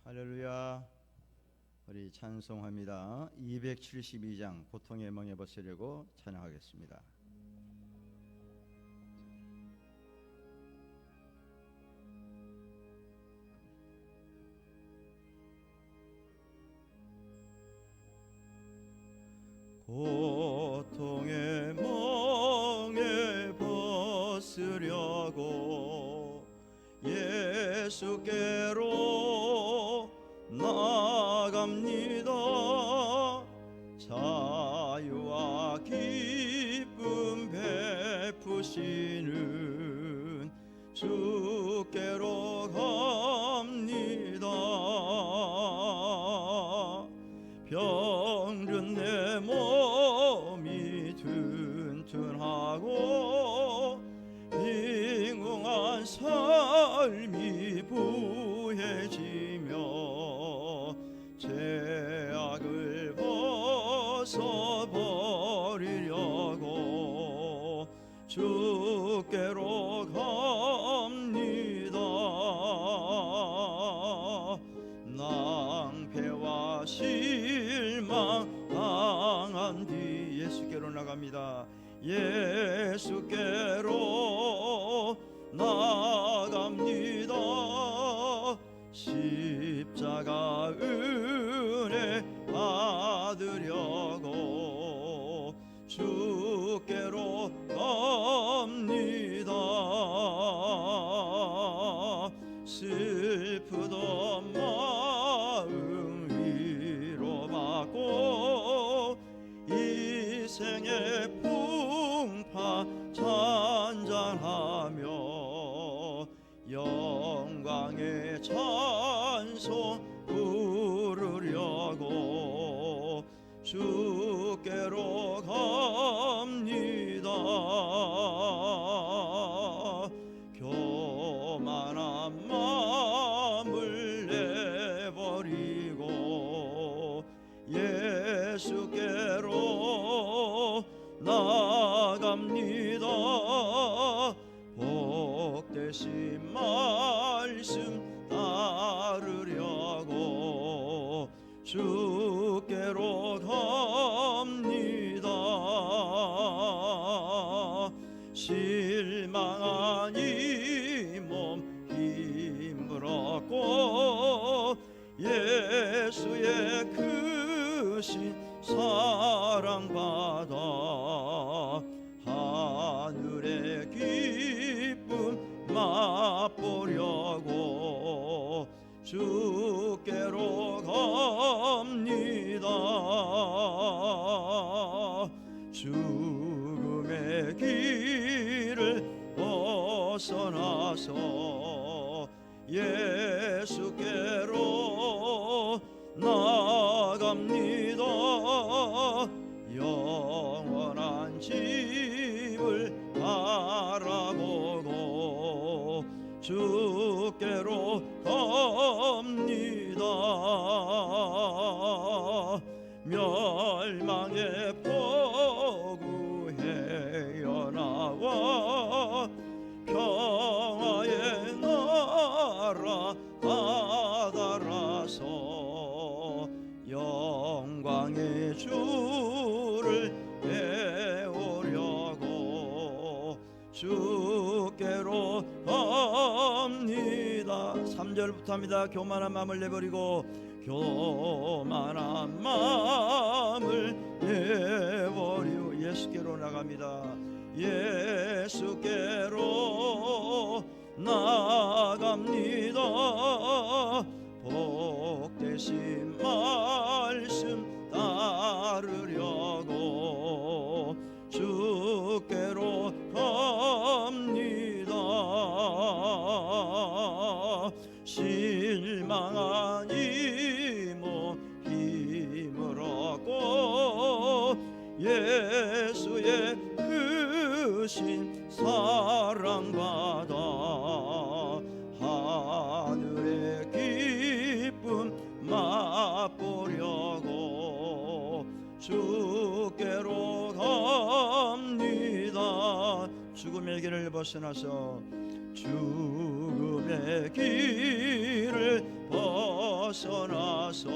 할렐루야. 우리 찬송합니다. 272장 고통의 멍에 벗으려고 찬양하겠습니다. 고통의 멍에 벗으려고 예수께로 나아갑니다. 자유와 기쁨 베푸시는 주께로 갑니다. 병든 내 몸이 튼튼하고 빈궁한 삶이 부해지며 죄악을 벗어버리려고 주께로 갑니다. 낭패와 실망 당한 뒤 예수께로 나갑니다. 예수께로 나갑니다. 십자가 은혜 받으려고 주께로 갑니다. 슬프던 마음 위로받고 이 생의 풍파 찬잔하며 영광의 찬송 부르려고 주께로 갑니다. 교만한 마음을 내버리고 예수께로 나갑니다. 복되신 말씀 따르려고 주께로 갑니다. 실망한 이 몸 힘들었고 예수의 크신 사랑받아 하늘의 기쁨 맛보려고 주께로 갑니다. 죽음의 길을 벗어나서 예수께로 나갑니다. 영원한 집을 바라보고 주께로 갑니다. 멸망의 폭우 헤어나와 평화의 나라 바다라서 영광의 주를 배우려고 주께로 갑니다. 3절부터 합니다. 교만한 마음을 내버리고 교만한 마음을 내버리고 예수께로 나갑니다. 예수께로 나갑니다. 복되신 말씀 따르려고 주께로 갑니다. 실망한 이 몸 힘을 얻고 예수의 크신 사랑받아 하늘의 기쁨 맛보려고 주께로 갑니다. 죽음의 길을 벗어나서 죽음의 길을 벗 벗어나서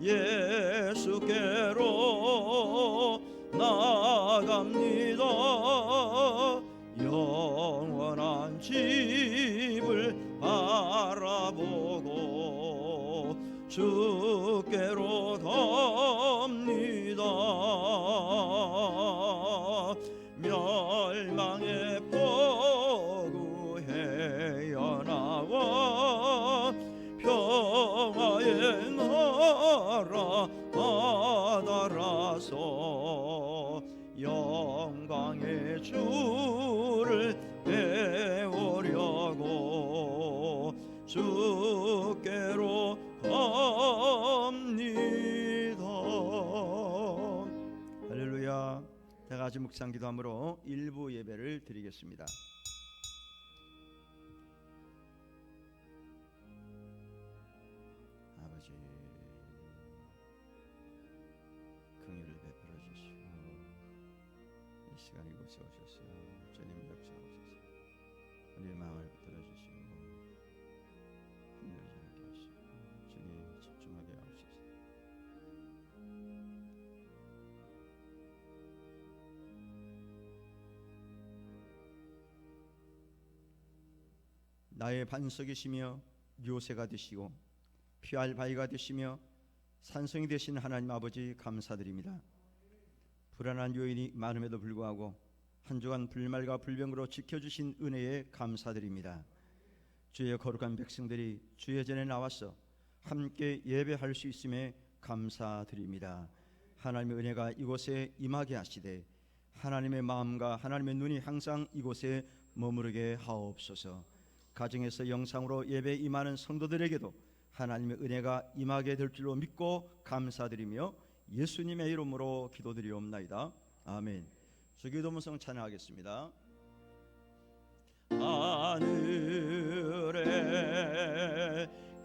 예수께로 나갑니다. 영원한 집을 바라보고 주께로 갑니다. 멸망의 포구 헤어나와 평화의 나라 받아라서 영광의 주를 배우려고 주께로 갑니다. 할렐루야. 다 같이 묵상 기도함으로 일부 예배를 드리겠습니다. 아버지, 긍휼을 베풀어 주시고 이 시간 이곳에 오셔서 주님 역사하소서. 우리의 마음을 붙들어 주시고 힘들지 않게 하시고 주님 집중하게 하옵소서. 나의 반석이시며 요새가 되시고 피할 바위가 되시며 산성이 되신 하나님 아버지 감사드립니다. 불안한 요인이 많음에도 불구하고 한 주간 불말과 불병으로 지켜주신 은혜에 감사드립니다. 주의 거룩한 백성들이 주의 전에 나와서 함께 예배할 수 있음에 감사드립니다. 하나님의 은혜가 이곳에 임하게 하시되 하나님의 마음과 하나님의 눈이 항상 이곳에 머무르게 하옵소서. 가정에서 영상으로 예배에 임하는 성도들에게도 하나님의 은혜가 임하게 될 줄로 믿고 감사드리며 예수님의 이름으로 기도드리옵나이다. 아멘. 주기도문성 찬양하겠습니다. 하늘에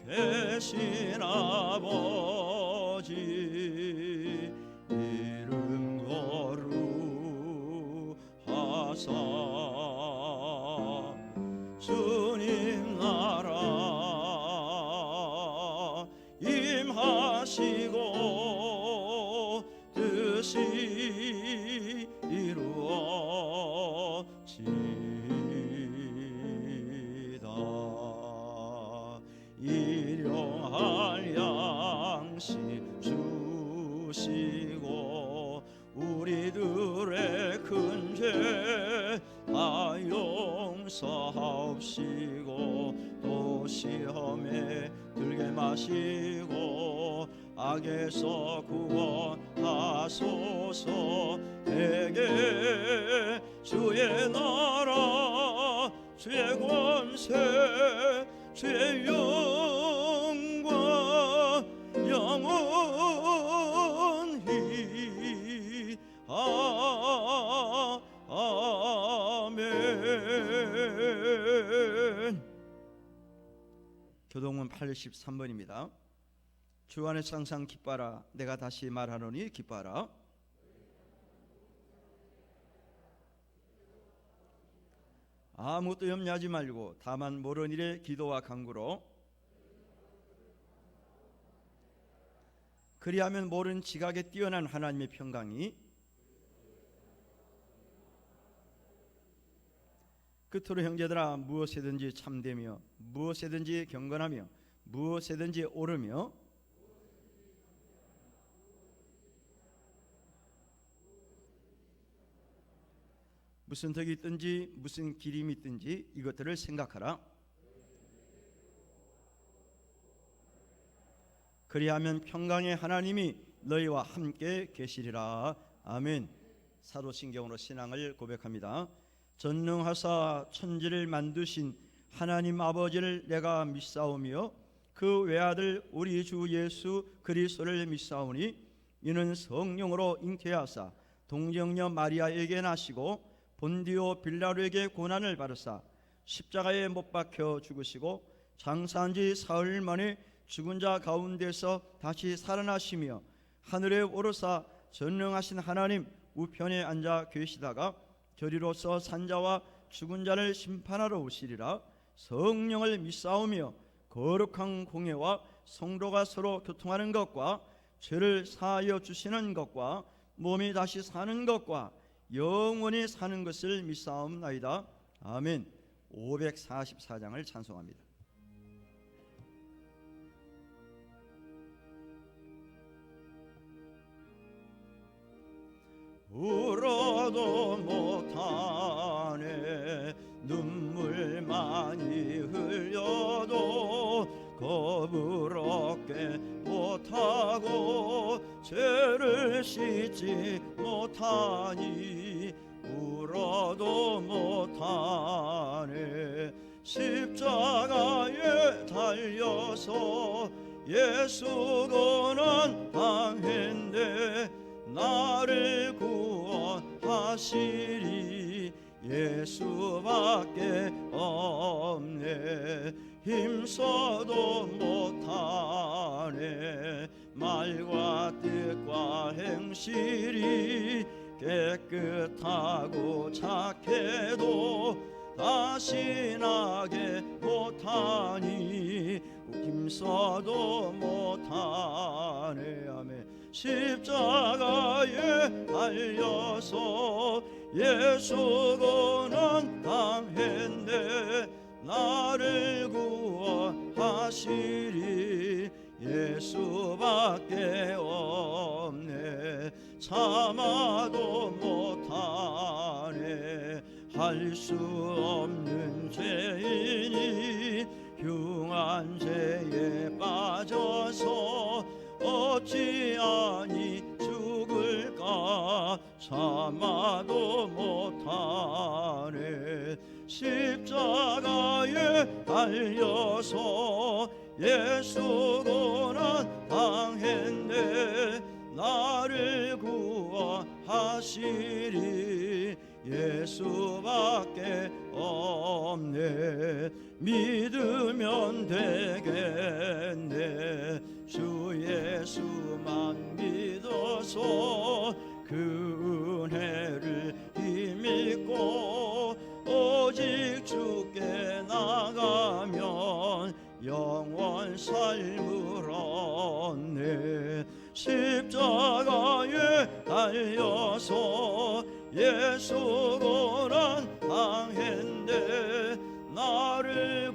계신 아버지 이름 거룩하사 주님 나라 임하시고 뜻이 이루어지다. 일용할 양식 주시고 우리들의 큰 죄 다 용서하옵시고 또 시험에 들게 마시고 악에서 구원하소서. 대개 주의 나라 주의 권세 주의 영광 영원히 아멘. 교동문 83번입니다. 주 안에서 항상 기뻐하라. 내가 다시 말하노니 기뻐하라. 아무것도 염려하지 말고 다만 모든 일에 기도와 간구로 그리하면 모든 지각에 뛰어난 하나님의 평강이 끝으로 형제들아 무엇이든지 참되며 무엇이든지 경건하며 무엇이든지 옳으며 무슨 덕이 있든지 무슨 기림이 있든지 이것들을 생각하라. 그리하면 평강의 하나님이 너희와 함께 계시리라. 아멘. 사도신경으로 신앙을 고백합니다. 전능하사 천지를 만드신 하나님 아버지를 내가 믿사오며 그 외아들 우리 주 예수 그리스도를 믿사오니 이는 성령으로 잉태하사 동정녀 마리아에게 나시고 본디오 빌라도에게 고난을 받으사 십자가에 못 박혀 죽으시고 장사한 지 사흘 만에 죽은 자 가운데서 다시 살아나시며 하늘에 오르사 전능하신 하나님 우편에 앉아 계시다가 저리로서 산자와 죽은 자를 심판하러 오시리라. 성령을 믿사오며 거룩한 공예와 성도가 서로 교통하는 것과 죄를 사하여 주시는 것과 몸이 다시 사는 것과 영원히 사는 것을 믿사옵나이다. 아멘. 544장을 찬송합니다. 울어도 못하네 눈물 많이 흘려도 겁을 얻게 못하고 죄를 씻지 못하니 울어도 못하네 십자가에 달려서 예수 고난 당했네 나를 구원하시리 예수밖에 없네 힘써도 못하네 말과 뜻과 행실이 깨끗하고 착해도 다시 나게 못하니 힘써도 못하네 아멘 십자가에 달려서 예수 고난 당했네 나를 구원하시리 예수밖에 없네 참아도 못하네 할 수 없는 죄인이 흉한 죄에 빠져서 어찌하니 죽을까 참아도 못하네 십자가에 달려서 예수 고난 당했네 나를 구원하시리 예수밖에 없네 믿으면 되겠네 주 예수만 믿어서 그 은혜를 힘입고 오직 주께 나가면 영원 삶을 얻네 십자가에 달려서 예수 고난 당했네 나를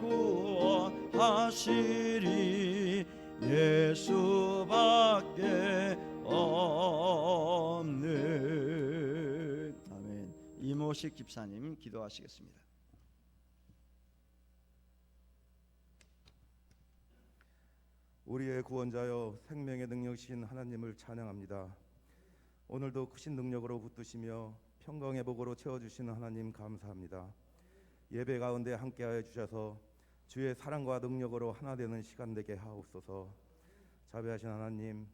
구원하시리 예수밖에 없네 아멘. 이모식 집사님 기도하시겠습니다. 우리의 구원자여 생명의 능력이신 하나님을 찬양합니다. 오늘도 크신 능력으로 붙드시며 평강의 복으로 채워주시는 하나님 감사합니다. 예배 가운데 함께하여 주셔서 주의 사랑과 능력으로 하나 되는 시간 되게 하옵소서. 자비하신 하나님,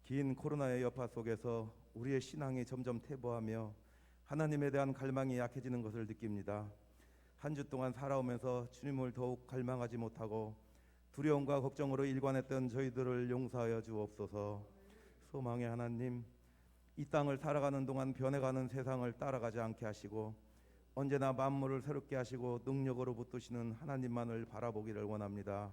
긴 코로나의 여파 속에서 우리의 신앙이 점점 퇴보하며 하나님에 대한 갈망이 약해지는 것을 느낍니다. 한 주 동안 살아오면서 주님을 더욱 갈망하지 못하고 두려움과 걱정으로 일관했던 저희들을 용서하여 주옵소서. 소망의 하나님, 이 땅을 살아가는 동안 변해가는 세상을 따라가지 않게 하시고 언제나 만물을 새롭게 하시고 능력으로 붙드시는 하나님만을 바라보기를 원합니다.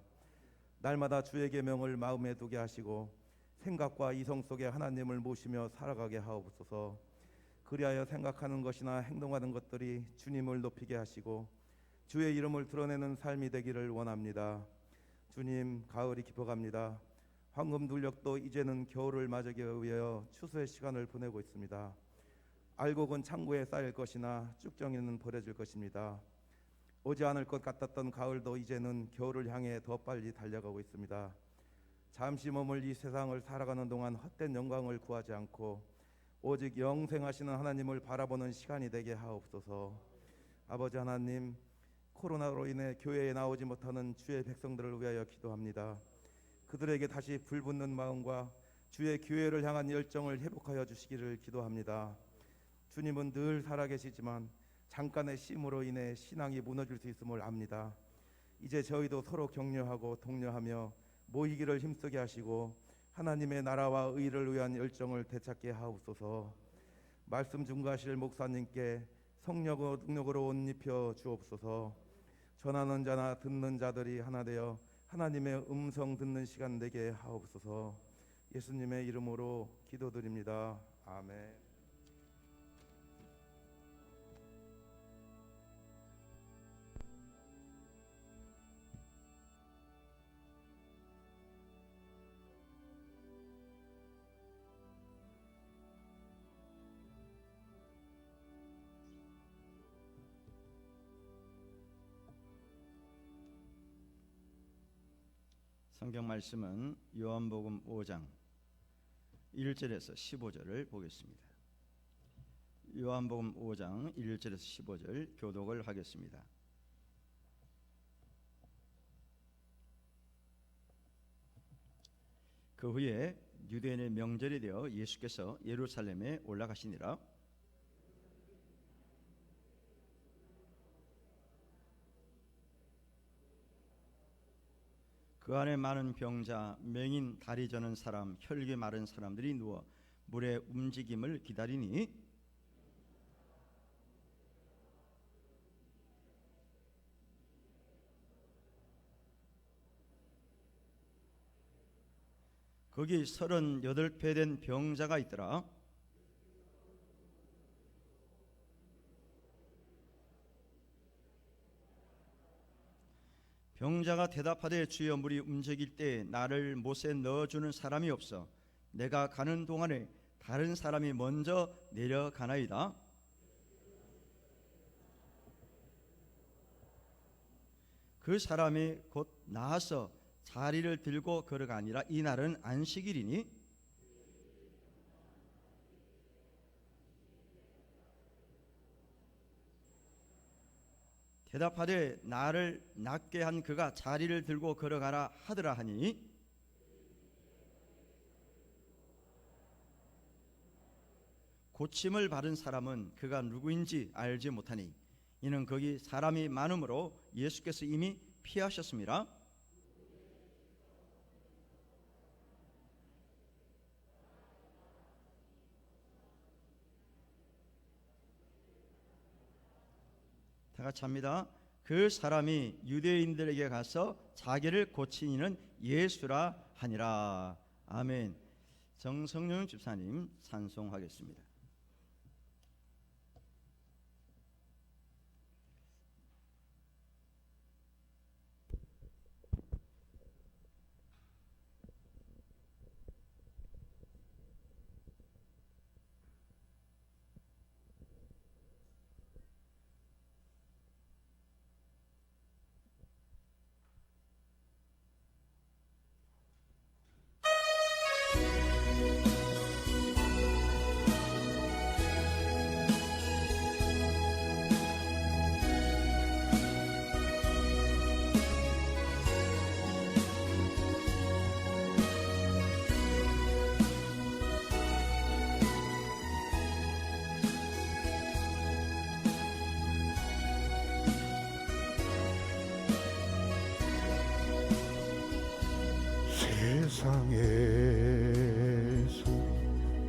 날마다 주의 계명을 마음에 두게 하시고 생각과 이성 속에 하나님을 모시며 살아가게 하옵소서. 그리하여 생각하는 것이나 행동하는 것들이 주님을 높이게 하시고 주의 이름을 드러내는 삶이 되기를 원합니다. 주님, 가을이 깊어갑니다. 황금 둘력도 이제는 겨울을 맞이하기 위하여 추수의 시간을 보내고 있습니다. 알곡은 창고에 쌓일 것이나 쭉정이는 버려질 것입니다. 오지 않을 것 같았던 가을도 이제는 겨울을 향해 더 빨리 달려가고 있습니다. 잠시 머물 이 세상을 살아가는 동안 헛된 영광을 구하지 않고 오직 영생하시는 하나님을 바라보는 시간이 되게 하옵소서. 아버지 하나님, 코로나로 인해 교회에 나오지 못하는 주의 백성들을 위하여 기도합니다. 그들에게 다시 불붙는 마음과 주의 교회를 향한 열정을 회복하여 주시기를 기도합니다. 주님은 늘 살아계시지만 잠깐의 쉼으로 인해 신앙이 무너질 수 있음을 압니다. 이제 저희도 서로 격려하고 독려하며 모이기를 힘쓰게 하시고 하나님의 나라와 의를 위한 열정을 되찾게 하옵소서. 말씀 증거하실 목사님께 성령으로 옷 입혀 주옵소서. 전하는 자나 듣는 자들이 하나 되어 하나님의 음성 듣는 시간 되게 하옵소서. 예수님의 이름으로 기도드립니다. 아멘. 성경 말씀은 요한복음 5장 1절에서 15절을 보겠습니다. 요한복음 5장 1절에서 15절 교독을 하겠습니다. 그 후에 유대인의 명절이 되어 예수께서 예루살렘에 올라가시니라. 그 안에 많은 병자, 맹인, 다리 저는 사람, 혈기 마른 사람들이 누워 물의 움직임을 기다리니 거기 38배 된 병자가 있더라. 병자가 대답하되 주여 물이 움직일 때 나를 못에 넣어주는 사람이 없어 내가 가는 동안에 다른 사람이 먼저 내려가나이다. 그 사람이 곧 나아서 자리를 들고 걸어가니라. 이날은 안식일이니 대답하되 나를 낫게 한 그가 자리를 들고 걸어가라 하더라 하니 고침을 받은 사람은 그가 누구인지 알지 못하니 이는 거기 사람이 많으므로 예수께서 이미 피하셨습니다. 다 같이 합니다. 그 사람이 유대인들에게 가서 자기를 고친 이는 예수라 하니라. 아멘. 정성윤 집사님 찬송하겠습니다. 세상에서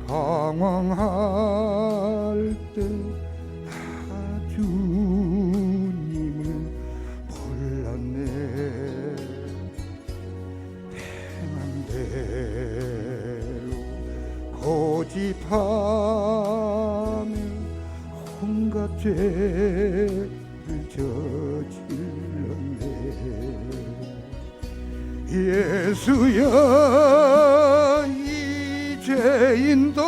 방황할 때 주님을 몰랐네. 행한 대로 고집하며 온갖 죄를 저질렀네. 예수여 이 죄인도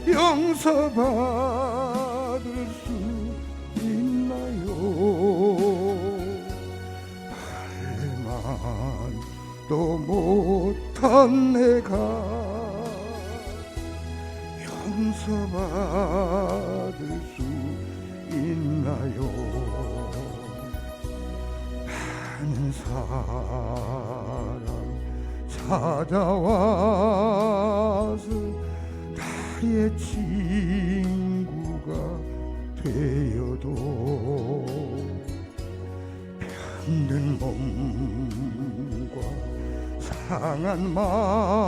용서받을 수 있나요? 할례만도 못한 내가 용서받을 수 있나요? 사람 찾아와서 나의 친구가 되어도 병든 몸과 상한 마음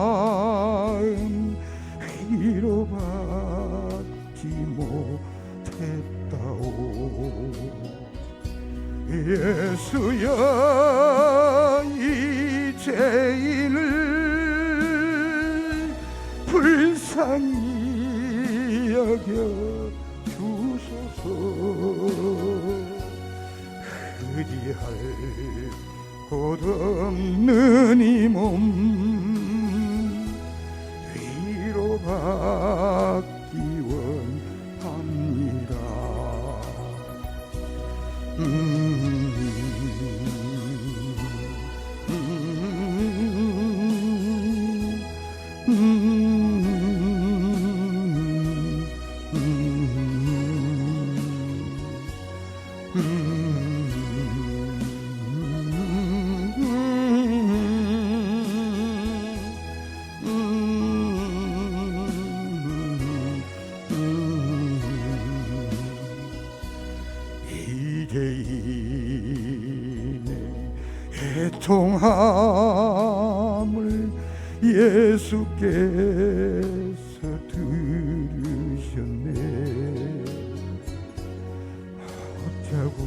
위로받지 못했다오. 예수여 이 죄인을 불쌍히 여겨 주소서. 그리할 곳 없는 이 몸 위로받기 원합니다. 이대인의 애통함을 예수께서 들으셨네. 어쩌고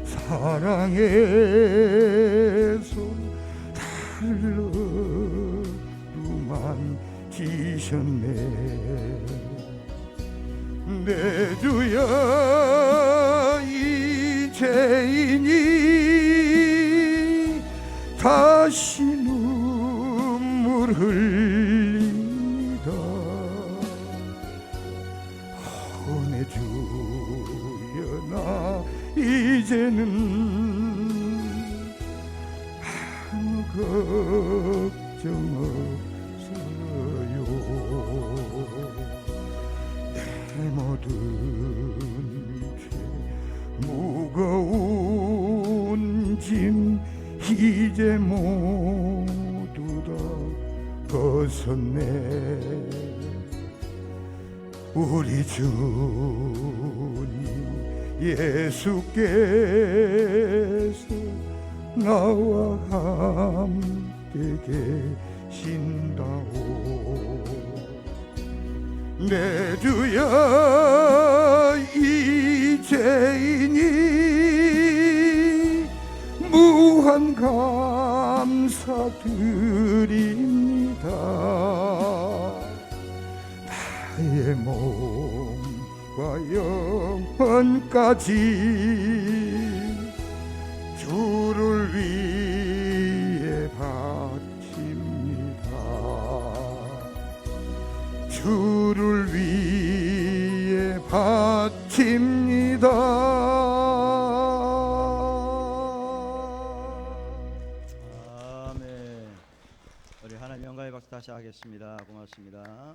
사랑의 손 달러루만 지셨네. 내 주여 이 죄인이 다시 눈물 흘립니다. 내 주여 나 이제는 아무 걱정 없어요. 내 모든 죄 무거운 짐 이제 모두 다 벗었네. 우리 주님 예수께서 나와 함께 계신다오. 내 주여 이 죄인이 무한 감사드립니다. 나의 몸과 영혼까지 주를 위해 바칩니다. 주를 위해 바칩니다. 아멘. 우리 하나님 영광의 박수 다시 하겠습니다. 고맙습니다.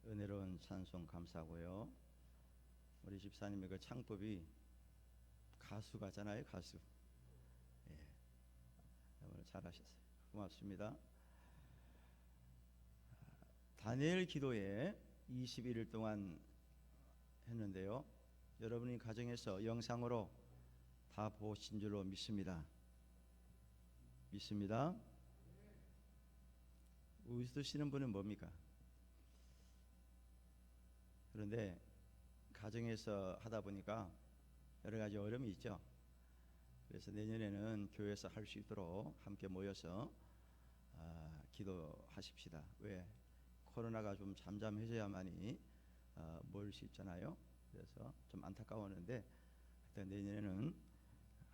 은혜로운 찬송 감사하고요. 우리 집사님의 그 창법이 가수 같잖아요. 가수. 오늘 잘하셨어요. 고맙습니다. 다니엘 기도에 21일 동안 했는데요. 여러분이 가정에서 영상으로 다 보신 줄로 믿습니다. 믿습니다. 웃으시는 분은 뭡니까? 그런데 가정에서 하다 보니까 여러 가지 어려움이 있죠. 그래서 내년에는 교회에서 할 수 있도록 함께 모여서 기도하십시다. 왜? 코로나가 좀 잠잠해져야만이 모일 수 있잖아요. 그래서 좀 안타까웠는데 일단 내년에는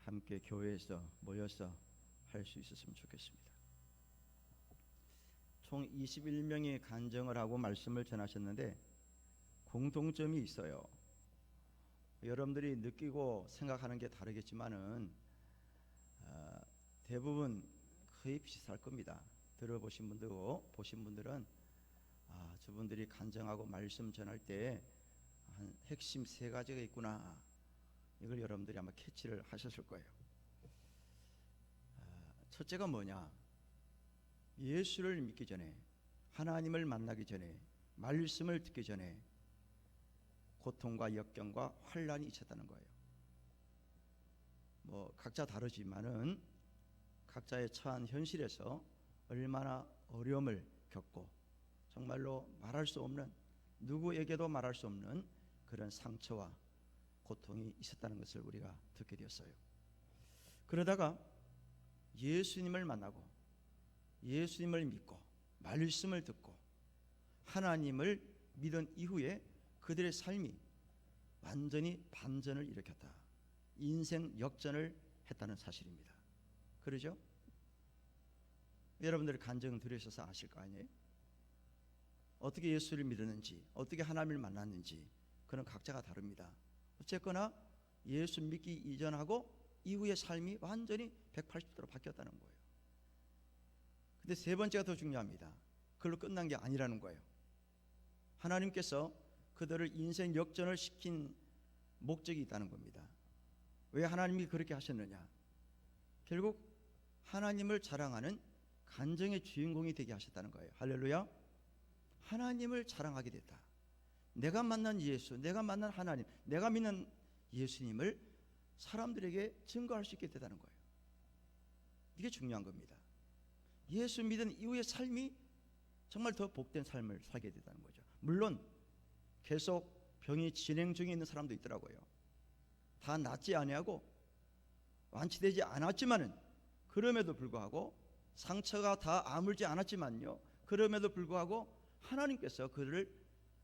함께 교회에서 모여서 할 수 있었으면 좋겠습니다. 총 21명이 간증을 하고 말씀을 전하셨는데 공통점이 있어요. 여러분들이 느끼고 생각하는 게 다르겠지만은 대부분 거의 비슷할 겁니다. 들어보신 분들고 보신 분들은 저분들이 간증하고 말씀 전할 때 한 핵심 3가지가 있구나. 이걸 여러분들이 아마 캐치를 하셨을 거예요. 첫째가 뭐냐? 예수를 믿기 전에, 하나님을 만나기 전에, 말씀을 듣기 전에 고통과 역경과 환란이 있었다는 거예요. 뭐 각자 다르지만은 각자의 처한 현실에서 얼마나 어려움을 겪고 정말로 말할 수 없는 누구에게도 말할 수 없는 그런 상처와 고통이 있었다는 것을 우리가 듣게 되었어요. 그러다가 예수님을 만나고 예수님을 믿고 말씀을 듣고 하나님을 믿은 이후에 그들의 삶이 완전히 반전을 일으켰다. 인생 역전을 했다는 사실입니다. 그러죠? 여러분들이 간증 들으셔서 아실 거 아니에요? 어떻게 예수를 믿었는지, 어떻게 하나님을 만났는지 그는 각자가 다릅니다. 어쨌거나 예수 믿기 이전하고 이후의 삶이 완전히 180도로 바뀌었다는 거예요. 근데 세 번째가 더 중요합니다. 그걸로 끝난 게 아니라는 거예요. 하나님께서 그들을 인생 역전을 시킨 목적이 있다는 겁니다. 왜 하나님이 그렇게 하셨느냐? 결국 하나님을 자랑하는 간증의 주인공이 되게 하셨다는 거예요. 할렐루야. 하나님을 자랑하게 됐다. 내가 만난 예수, 내가 만난 하나님, 내가 믿는 예수님을 사람들에게 증거할 수 있게 되다는 거예요. 이게 중요한 겁니다. 예수 믿은 이후의 삶이 정말 더 복된 삶을 살게 되다는 거죠. 물론 계속 병이 진행 중에 있는 사람도 있더라고요. 다 낫지 아니하고 완치되지 않았지만은 그럼에도 불구하고 상처가 다 아물지 않았지만요, 그럼에도 불구하고 하나님께서 그를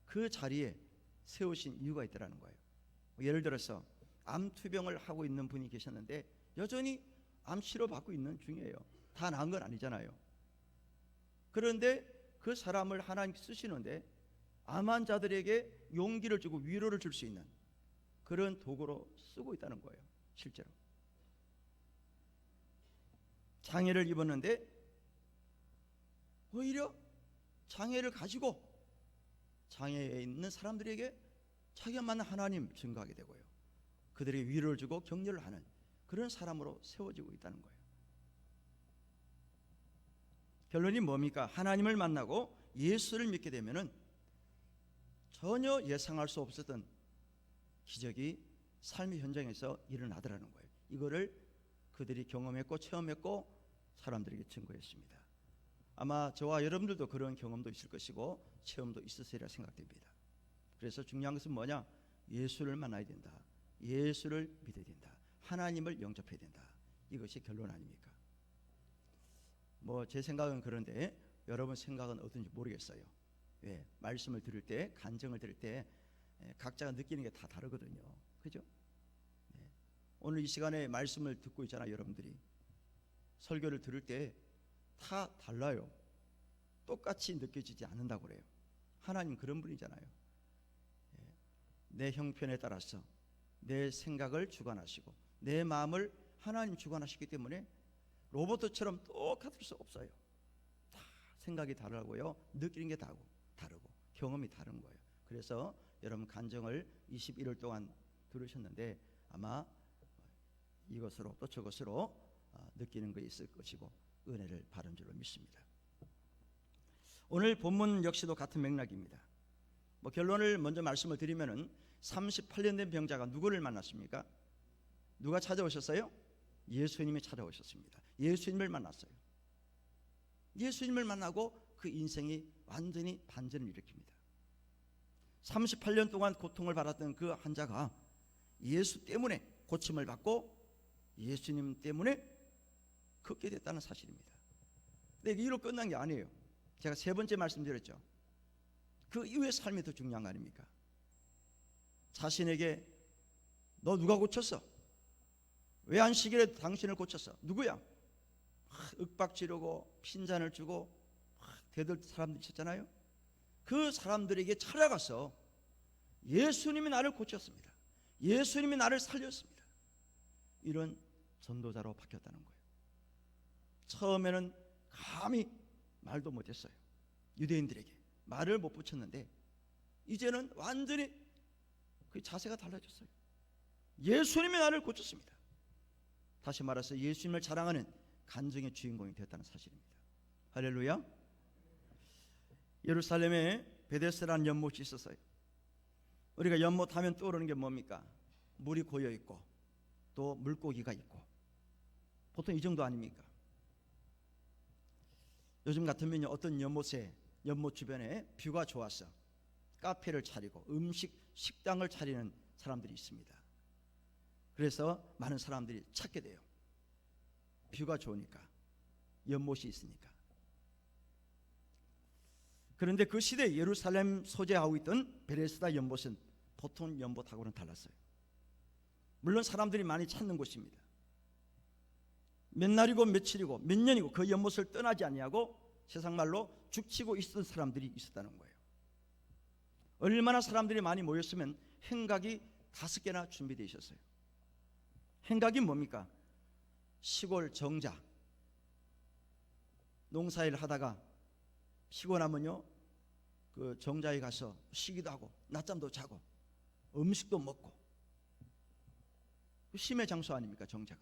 그 자리에 세우신 이유가 있더라는 거예요. 예를 들어서 암투병을 하고 있는 분이 계셨는데 여전히 암 치료 받고 있는 중이에요. 다 나은 건 아니잖아요. 그런데 그 사람을 하나님 쓰시는데 암 환자들에게 용기를 주고 위로를 줄 수 있는 그런 도구로 쓰고 있다는 거예요. 실제로 장애를 입었는데 오히려 장애를 가지고 장애에 있는 사람들에게 자기가 만난 하나님 증거하게 되고요, 그들에게 위로를 주고 격려를 하는 그런 사람으로 세워지고 있다는 거예요. 결론이 뭡니까? 하나님을 만나고 예수를 믿게 되면은 전혀 예상할 수 없었던 기적이 삶의 현장에서 일어나더라는 거예요. 이거를 그들이 경험했고 체험했고 사람들에게 증거했습니다. 아마 저와 여러분들도 그런 경험도 있을 것이고 체험도 있으리라 생각됩니다. 그래서 중요한 것은 뭐냐? 예수를 만나야 된다. 예수를 믿어야 된다. 하나님을 영접해야 된다. 이것이 결론 아닙니까? 뭐 제 생각은 그런데 여러분 생각은 어떤지 모르겠어요. 왜? 말씀을 들을 때, 간증을 들을 때 각자가 느끼는 게 다 다르거든요. 그죠? 네. 오늘 이 시간에 말씀을 듣고 있잖아요. 여러분들이 설교를 들을 때 다 달라요. 똑같이 느껴지지 않는다고 그래요. 하나님 그런 분이잖아요. 내 형편에 따라서 내 생각을 주관하시고 내 마음을 하나님 주관하시기 때문에 로봇처럼 똑같을 수 없어요. 다 생각이 다르고요, 느끼는 게 다르고 경험이 다른 거예요. 그래서 여러분 간증을 21일 동안 들으셨는데 아마 이것으로 또 저것으로 느끼는 거 있을 것이고 은혜를 받은 줄로 믿습니다. 오늘 본문 역시도 같은 맥락입니다. 뭐 결론을 먼저 말씀을 드리면은 38년 된 병자가 누구를 만났습니까? 누가 찾아오셨어요? 예수님이 찾아오셨습니다. 예수님을 만났어요. 예수님을 만나고 그 인생이 완전히 반전을 일으킵니다. 38년 동안 고통을 받았던 그 환자가 예수 때문에 고침을 받고 예수님 때문에 걷게 됐다는 사실입니다. 근데 이로 끝난 게 아니에요. 제가 세 번째 말씀드렸죠. 그 이후의 삶이 더 중요한 거 아닙니까? 자신에게 너 누가 고쳤어? 왜 안식일에 당신을 고쳤어? 누구야? 윽박 지르고 핀잔을 주고 대들 사람들 있었잖아요. 그 사람들에게 찾아가서 예수님이 나를 고쳤습니다. 예수님이 나를 살렸습니다. 이런 전도자로 바뀌었다는 거예요. 처음에는 감히 말도 못했어요. 유대인들에게 말을 못 붙였는데 이제는 완전히 그 자세가 달라졌어요. 예수님이 나를 고쳤습니다. 다시 말해서 예수님을 자랑하는 간증의 주인공이 되었다는 사실입니다. 할렐루야. 예루살렘에 베데스다라는 연못이 있었어요. 우리가 연못 하면 떠오르는 게 뭡니까? 물이 고여 있고 또 물고기가 있고 보통 이 정도 아닙니까? 요즘 같으면 어떤 연못 주변에 뷰가 좋았어. 카페를 차리고 식당을 차리는 사람들이 있습니다. 그래서 많은 사람들이 찾게 돼요. 뷰가 좋으니까, 연못이 있으니까. 그런데 그 시대 예루살렘 소재하고 있던 베레스다 연못은 보통 연못하고는 달랐어요. 물론 사람들이 많이 찾는 곳입니다. 몇 날이고 며칠이고 몇 년이고 그 연못을 떠나지 아니하고 세상 말로 죽치고 있었던 사람들이 있었다는 거예요. 얼마나 사람들이 많이 모였으면 행각이 5개나 준비되어 있었어요. 행각이 뭡니까? 시골 정자, 농사일을 하다가 피곤하면요 그 정자에 가서 쉬기도 하고 낮잠도 자고 음식도 먹고, 쉼의 장소 아닙니까 정자가.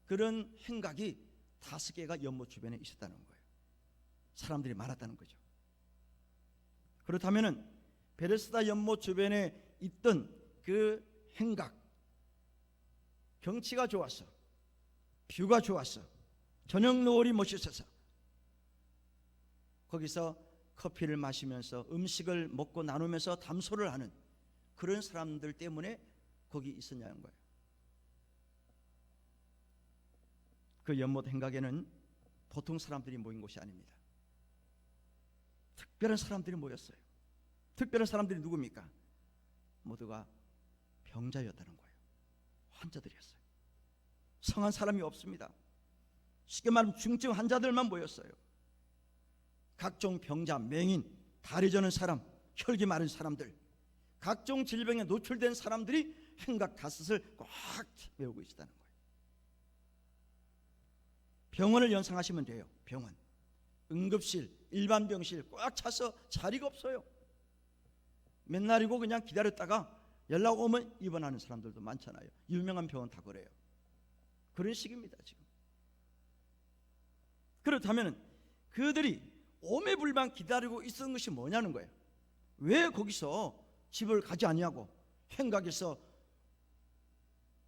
그런 행각이 5개가 연못 주변에 있었다는 거예요. 사람들이 많았다는 거죠. 그렇다면은 베레스다 연못 주변에 있던 그 행각, 경치가 좋았어, 뷰가 좋았어, 저녁 노을이 멋있어서 거기서 커피를 마시면서 음식을 먹고 나누면서 담소를 하는 그런 사람들 때문에 거기 있었냐는 거예요. 그 연못 행각에는 보통 사람들이 모인 곳이 아닙니다. 특별한 사람들이 모였어요. 특별한 사람들이 누굽니까? 모두가 병자였다는 거예요. 환자들이었어요. 성한 사람이 없습니다. 쉽게 말하면 중증 환자들만 모였어요. 각종 병자, 맹인, 다리 저는 사람, 혈기 마른 사람들, 각종 질병에 노출된 사람들이 행각 5을 꽉 메우고 있다는 거예요. 병원을 연상하시면 돼요. 병원, 응급실, 일반 병실 꽉 차서 자리가 없어요. 맨날이고 그냥 기다렸다가 연락 오면 입원하는 사람들도 많잖아요. 유명한 병원 다 그래요. 그런 식입니다 지금. 그렇다면 그들이 오매불만 기다리고 있었던 것이 뭐냐는 거예요. 왜 거기서 집을 가지 아니하고 행각에서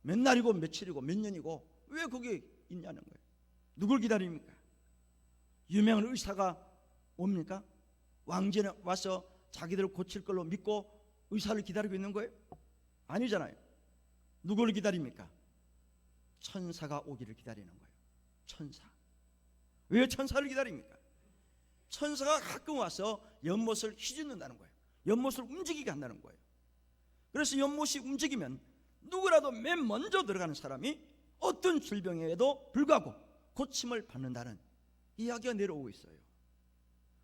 몇 날이고 며칠이고 몇 년이고 왜 거기 있냐는 거예요. 누굴 기다립니까? 유명한 의사가 옵니까? 왕제는 와서 자기들을 고칠 걸로 믿고 의사를 기다리고 있는 거예요? 아니잖아요. 누구를 기다립니까? 천사가 오기를 기다리는 거예요. 천사. 왜 천사를 기다립니까? 천사가 가끔 와서 연못을 휘젓는다는 거예요. 연못을 움직이게 한다는 거예요. 그래서 연못이 움직이면 누구라도 맨 먼저 들어가는 사람이 어떤 질병에도 불구하고 고침을 받는다는 이야기가 내려오고 있어요.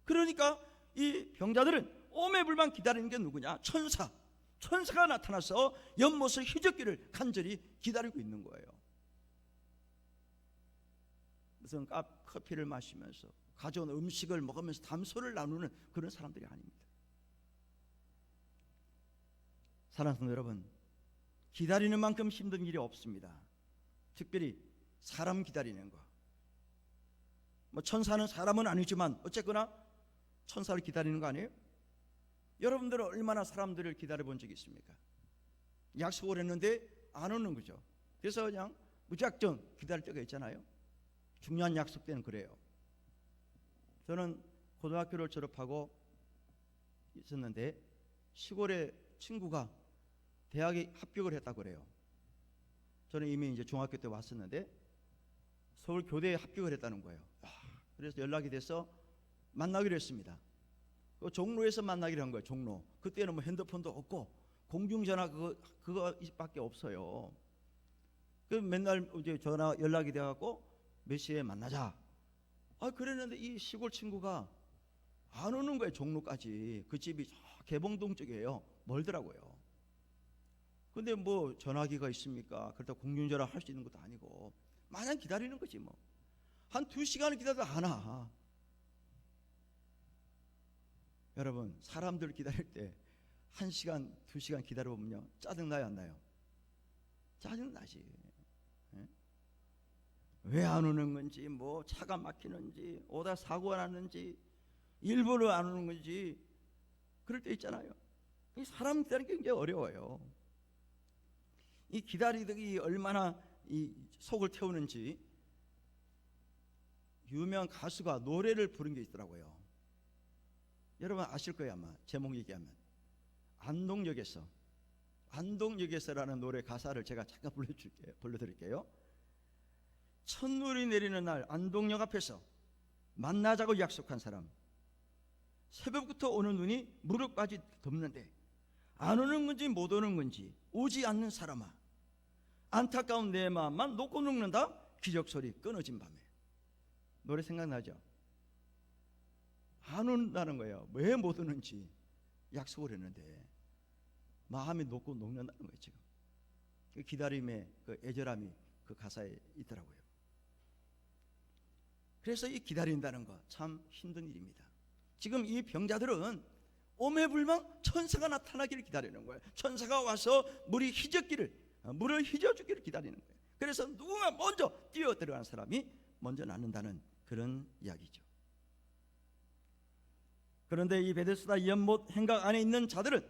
그러니까 이 병자들은 오매불만 기다리는 게 누구냐? 천사. 천사가 나타나서 연못을 휘젓기를 간절히 기다리고 있는 거예요. 무슨 커피를 마시면서 가져온 음식을 먹으면서 담소를 나누는 그런 사람들이 아닙니다. 사랑하는 성도 여러분, 기다리는 만큼 힘든 일이 없습니다. 특별히 사람 기다리는 거. 뭐 천사는 사람은 아니지만 어쨌거나 천사를 기다리는 거 아니에요? 여러분들은 얼마나 사람들을 기다려본 적이 있습니까? 약속을 했는데 안 오는 거죠. 그래서 그냥 무작정 기다릴 때가 있잖아요. 중요한 약속 때는 그래요. 저는 고등학교를 졸업하고 있었는데 시골에 친구가 대학에 합격을 했다고 그래요. 저는 이미 이제 중학교 때 왔었는데 서울 교대에 합격을 했다는 거예요. 그래서 연락이 돼서 만나기로 했습니다. 그 종로에서 만나기로 한 거예요. 종로. 그때는 뭐 핸드폰도 없고 공중전화 그거밖에 없어요. 그 맨날 이제 전화 연락이 돼갖고 몇 시에 만나자. 그랬는데 이 시골 친구가 안 오는 거예요. 종로까지. 그 집이 개봉동 쪽이에요. 멀더라고요. 근데 뭐 전화기가 있습니까? 그렇다고 공중전화 할 수 있는 것도 아니고 마냥 기다리는 거지 뭐. 한 2시간을 기다려도 안 와. 여러분, 사람들 기다릴 때 1시간, 2시간 기다려보면요 짜증나요 안 나요? 짜증나지. 왜 안 오는 건지, 뭐 차가 막히는지, 오다 사고가 났는지, 일부러 안 오는 건지 그럴 때 있잖아요. 이 사람 기다리는 게 굉장히 어려워요. 이 기다리기 얼마나 이 속을 태우는지 유명한 가수가 노래를 부른 게 있더라고요. 여러분 아실 거예요. 아마 제목 얘기하면 안동역에서라는 노래 가사를 제가 잠깐 불러드릴게요. 첫눈이 내리는 날 안동역 앞에서 만나자고 약속한 사람, 새벽부터 오는 눈이 무릎까지 덮는데 안 오는 건지 못 오는 건지 오지 않는 사람아, 안타까운 내 마음만 놓고 눕는다 기적소리 끊어진 밤에. 노래 생각나죠? 안 온다는 거예요. 왜 못 오는지 약속을 했는데 마음이 놓고 녹는다는 거예요. 지금 그 기다림의 그 애절함이 그 가사에 있더라고요. 그래서 이 기다린다는 거 참 힘든 일입니다. 지금 이 병자들은 오매불망 천사가 나타나기를 기다리는 거예요. 천사가 와서 물을 휘저주기를 기다리는 거예요. 그래서 누군가 먼저 뛰어 들어간 사람이 먼저 낫는다는 그런 이야기죠. 그런데 이 베데스다 연못 행각 안에 있는 자들은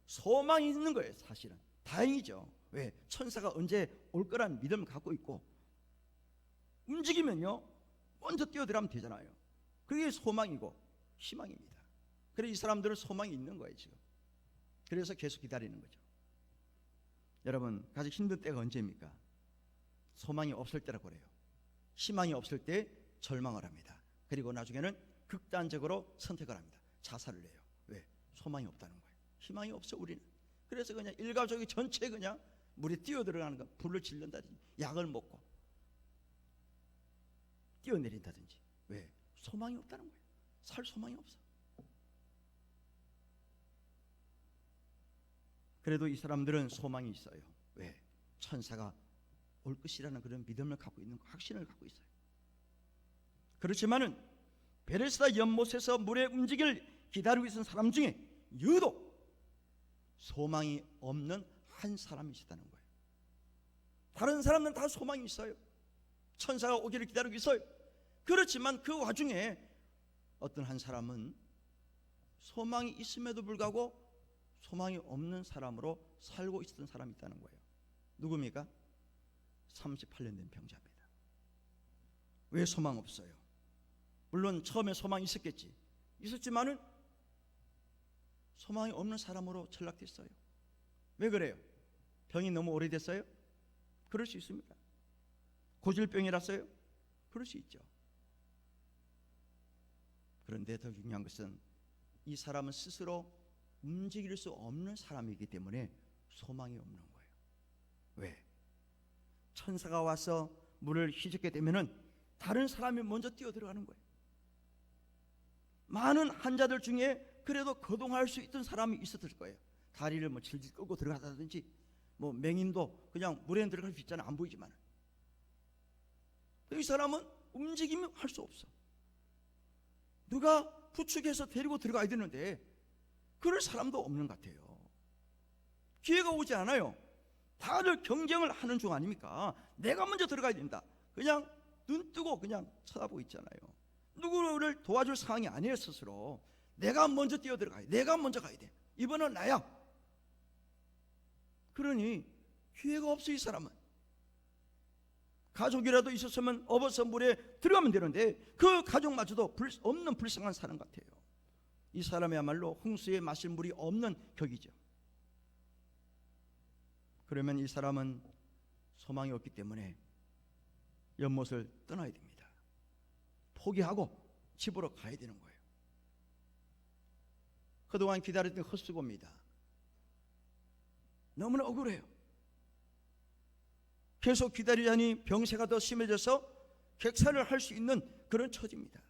소망이 있는 거예요. 사실은 다행이죠. 왜? 천사가 언제 올 거란 믿음을 갖고 있고 움직이면요 먼저 뛰어들어가면 되잖아요. 그게 소망이고 희망입니다. 그래서 이 사람들은 소망이 있는 거예요 지금. 그래서 계속 기다리는 거죠. 여러분 가장 힘든 때가 언제입니까? 소망이 없을 때라고 그래요. 희망이 없을 때 절망을 합니다. 그리고 나중에는 극단적으로 선택을 합니다. 자살을 해요. 왜? 소망이 없다는 거예요. 희망이 없어 우리는. 그래서 그냥 일가족이 전체 그냥 물에 뛰어들어가는 거, 불을 질른다든지 약을 먹고 뛰어내린다든지. 왜? 소망이 없다는 거예요. 살 소망이 없어. 그래도 이 사람들은 소망이 있어요. 왜? 천사가 올 것이라는 그런 믿음을 갖고 있는 거, 확신을 갖고 있어요. 그렇지만은 베데스다 연못에서 물의 움직이를 기다리고 있는 사람 중에 유독 소망이 없는 한 사람이 있었다는 거예요. 다른 사람은 다 소망이 있어요. 천사가 오기를 기다리고 있어요. 그렇지만 그 와중에 어떤 한 사람은 소망이 있음에도 불구하고 소망이 없는 사람으로 살고 있었던 사람이 있다는 거예요. 누굽니까? 38년 된 병자입니다. 왜 소망 없어요? 물론 처음에 소망이 있었겠지. 있었지만은 소망이 없는 사람으로 전락됐어요. 왜 그래요? 병이 너무 오래됐어요? 그럴 수 있습니다. 고질병이라서요? 그럴 수 있죠. 그런데 더 중요한 것은 이 사람은 스스로 움직일 수 없는 사람이기 때문에 소망이 없는 거예요. 왜? 천사가 와서 물을 휘젓게 되면은 다른 사람이 먼저 뛰어들어가는 거예요. 많은 환자들 중에 그래도 거동할 수 있던 사람이 있었을 거예요. 다리를 뭐 질질 끌고 들어가다든지 뭐 맹인도 그냥 물에 들어갈 수 있잖아요. 안 보이지만 이 사람은 움직이면 할 수 없어. 누가 부축해서 데리고 들어가야 되는데 그럴 사람도 없는 것 같아요. 기회가 오지 않아요. 다들 경쟁을 하는 중 아닙니까? 내가 먼저 들어가야 된다. 그냥 눈 뜨고 그냥 쳐다보고 있잖아요. 누구를 도와줄 상황이 아니에요. 스스로 내가 먼저 뛰어 들어가야 돼. 내가 먼저 가야 돼. 이번은 나야. 그러니 기회가 없어. 이 사람은 가족이라도 있었으면 업어서 물에 들어가면 되는데 그 가족마저도 없는 불쌍한 사람 같아요. 이 사람이야말로 홍수에 마실 물이 없는 격이죠. 그러면 이 사람은 소망이 없기 때문에 연못을 떠나야 됩니다. 포기하고 집으로 가야 되는 거예요. 그동안 기다렸던 헛수고입니다. 너무나 억울해요. 계속 기다리자니 병세가 더 심해져서 객사를 할 수 있는 그런 처지입니다.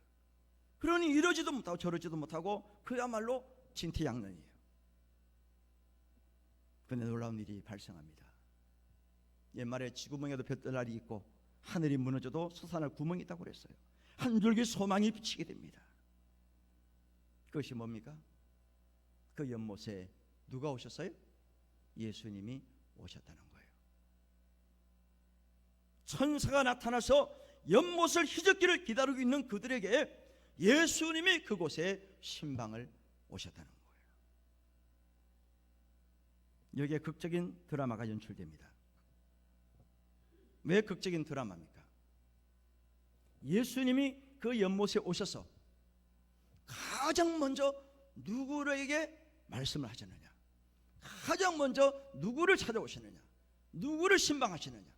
그러니 이러지도 못하고 저러지도 못하고 그야말로 진퇴양난이에요. 그런데 놀라운 일이 발생합니다. 옛말에 쥐구멍에도 볕들날이 있고 하늘이 무너져도 솟아날 구멍이 있다고 그랬어요. 한 줄기 소망이 비치게 됩니다. 그것이 뭡니까? 그 연못에 누가 오셨어요? 예수님이 오셨다는 거예요. 천사가 나타나서 연못을 휘젓기를 기다리고 있는 그들에게 예수님이 그곳에 신방을 오셨다는 거예요. 여기에 극적인 드라마가 연출됩니다. 왜 극적인 드라마입니까? 예수님이 그 연못에 오셔서 가장 먼저 누구에게 말씀을 하셨느냐, 가장 먼저 누구를 찾아오시느냐, 누구를 신방하시느냐,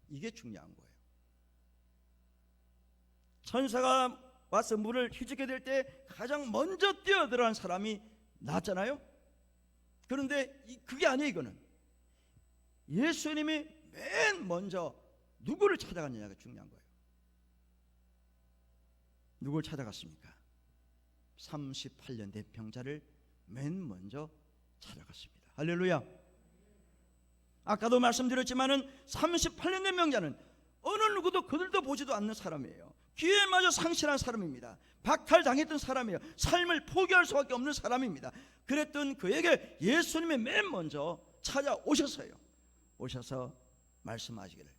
이게 중요한 거예요. 천사가 와서 문을 휘젓게 될 때 가장 먼저 뛰어들어간 사람이 나왔잖아요. 그런데 그게 아니에요. 이거는 예수님이 맨 먼저 누구를 찾아갔느냐가 중요한 거예요. 누굴 찾아갔습니까? 38년 된 병자를 맨 먼저 찾아갔습니다. 할렐루야. 아까도 말씀드렸지만은 38년 된 병자는 어느 누구도 그들도 보지도 않는 사람이에요. 기회마저 상실한 사람입니다. 박탈당했던 사람이에요. 삶을 포기할 수밖에 없는 사람입니다. 그랬던 그에게 예수님이 맨 먼저 찾아오셨어요. 오셔서 말씀하시기를,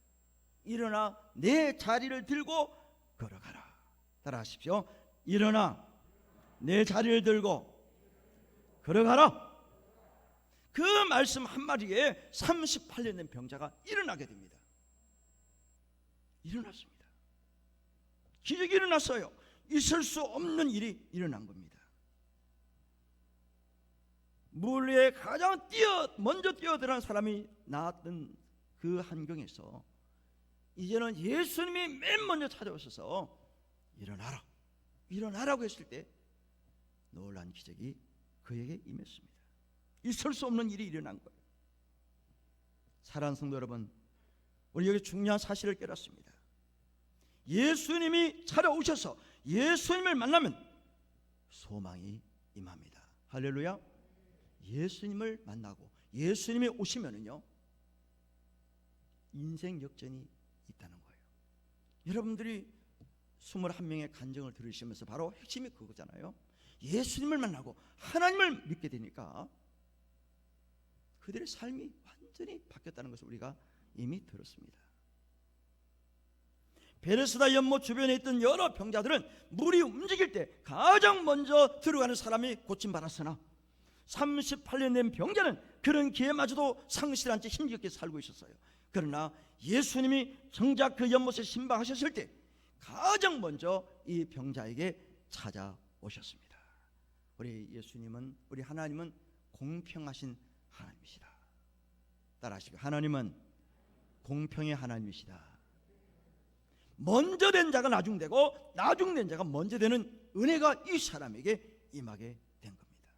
일어나 내 자리를 들고 걸어가라. 따라하십시오. 일어나 내 자리를 들고 걸어가라. 그 말씀 한마디에 38년 된 병자가 일어나게 됩니다. 일어났습니다. 기적이 일어났어요. 있을 수 없는 일이 일어난 겁니다. 물 위에 가장 먼저 뛰어들어간 사람이 나왔던 그 환경에서 이제는 예수님이 맨 먼저 찾아오셔서 일어나라, 일어나라고 했을 때 놀란 기적이 그에게 임했습니다. 있을 수 없는 일이 일어난 거예요. 사랑하는 성도 여러분, 우리 여기 중요한 사실을 깨닫습니다. 예수님이 찾아오셔서 예수님을 만나면 소망이 임합니다. 할렐루야. 예수님을 만나고 예수님이 오시면은요, 인생 역전이 있다는 거예요. 여러분들이 21명의 간증을 들으시면서 바로 핵심이 그거잖아요. 예수님을 만나고 하나님을 믿게 되니까 그들의 삶이 완전히 바뀌었다는 것을 우리가 이미 들었습니다. 베레스다 연못 주변에 있던 여러 병자들은 물이 움직일 때 가장 먼저 들어가는 사람이 고침받았으나 38년 된 병자는 그런 기회마저도 상실한 채 힘겹게 살고 있었어요. 그러나 예수님이 정작 그 연못에 신방하셨을 때 가장 먼저 이 병자에게 찾아오셨습니다. 우리 예수님은, 우리 하나님은 공평하신 하나님이시다. 따라하시고, 하나님은 공평의 하나님이시다. 먼저 된 자가 나중되고 나중된 자가 먼저 되는 은혜가 이 사람에게 임하게 된 겁니다.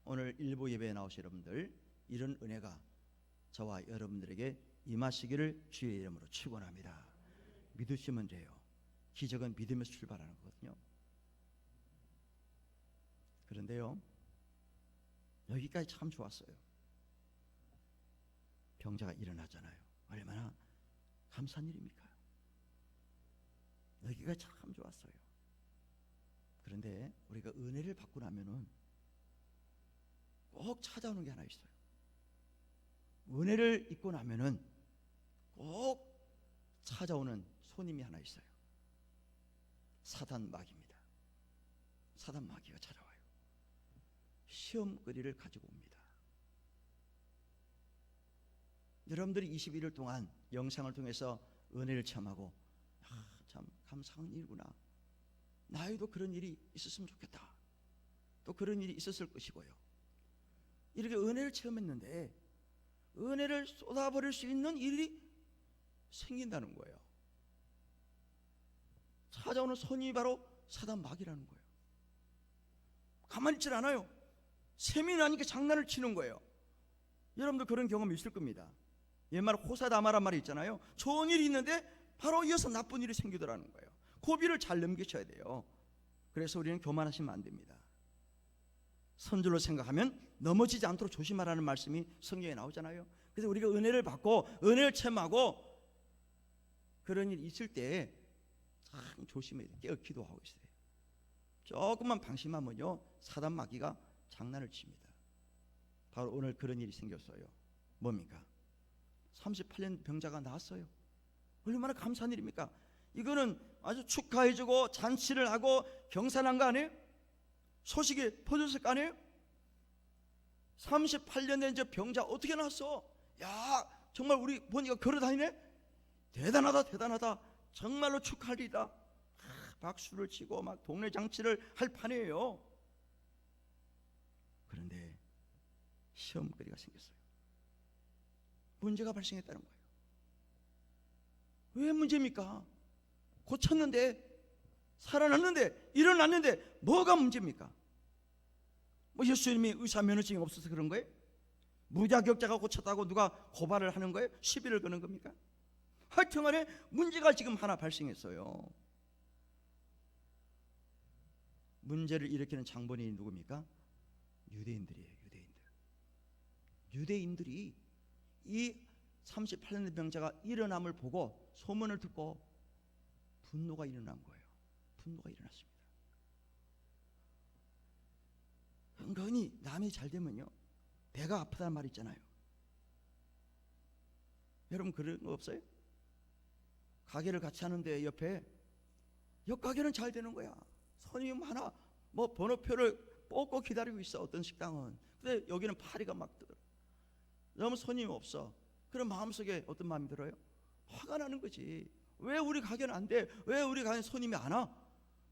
오늘 일부 예배에 나오신 여러분들, 이런 은혜가 저와 여러분들에게 임하시기를 주의 이름으로 축원합니다. 믿으시면 돼요. 기적은 믿음에서 출발하는 거거든요. 그런데요, 여기까지 참 좋았어요. 병자가 일어나잖아요. 얼마나 감사한 일입니까? 여기가 참 좋았어요. 그런데 우리가 은혜를 받고 나면은 꼭 찾아오는 게 하나 있어요. 은혜를 입고 나면은 꼭 찾아오는 손님이 하나 있어요. 사단 마귀입니다. 사단 마귀가 찾아와요. 시험거리를 가지고 옵니다. 여러분들이 21일 동안 영상을 통해서 은혜를 체험하고, 참 감사한 일이구나, 나에도 그런 일이 있었으면 좋겠다, 또 그런 일이 있었을 것이고요, 이렇게 은혜를 체험했는데 은혜를 쏟아버릴 수 있는 일이 생긴다는 거예요. 찾아오는 손이 바로 사단 마귀라는 거예요. 가만히 있질 않아요. 셈이 나니까 장난을 치는 거예요. 여러분들 그런 경험이 있을 겁니다. 옛말 호사다마란 말이 있잖아요. 좋은 일이 있는데 바로 이어서 나쁜 일이 생기더라는 거예요. 고비를 잘 넘기셔야 돼요. 그래서 우리는 교만하시면 안 됩니다. 선줄로 생각하면 넘어지지 않도록 조심하라는 말씀이 성경에 나오잖아요. 그래서 우리가 은혜를 받고 은혜를 체험하고 그런 일이 있을 때 참 조심해야 돼요. 깨어 기도하고 있어요. 조금만 방심하면요, 사단 마귀가 장난을 칩니다. 바로 오늘 그런 일이 생겼어요. 뭡니까? 38년 병자가 나왔어요. 얼마나 감사한 일입니까? 이거는 아주 축하해주고 잔치를 하고 경산한 거 아니에요? 소식이 퍼졌을 거 아니에요? 38년 된 저 병자 어떻게 나왔어? 야, 정말 우리 보니까 걸어다니네? 대단하다, 대단하다. 정말로 축하할 일이다. 박수를 치고 막 동네 장치를 할 판이에요. 그런데 시험거리가 생겼어요. 문제가 발생했다는 거예요. 왜 문제입니까? 고쳤는데, 살아났는데, 일어났는데 뭐가 문제입니까? 뭐 예수님이 의사 면허증이 없어서 그런 거예요? 무자격자가 고쳤다고 누가 고발을 하는 거예요? 시비를 거는 겁니까? 하여튼간에 문제가 지금 하나 발생했어요. 문제를 일으키는 장본인이 누굽니까? 유대인들이에요. 유대인들이 이 38년 된 병자가 일어남을 보고 소문을 듣고 분노가 일어난 거예요. 분노가 일어났습니다. 은근히 남이 잘 되면요, 배가 아프다는 말 있잖아요. 여러분 그런 거 없어요? 가게를 같이 하는데 옆에 옆 가게는 잘 되는 거야. 손님 많아. 뭐 번호표를 뽑고 기다리고 있어. 어떤 식당은. 근데 여기는 파리가 막 들어. 너무 손님이 없어. 그럼 마음속에 어떤 마음이 들어요? 화가 나는 거지. 왜 우리 가게는 안 돼? 왜 우리 가게는 손님이 안 와?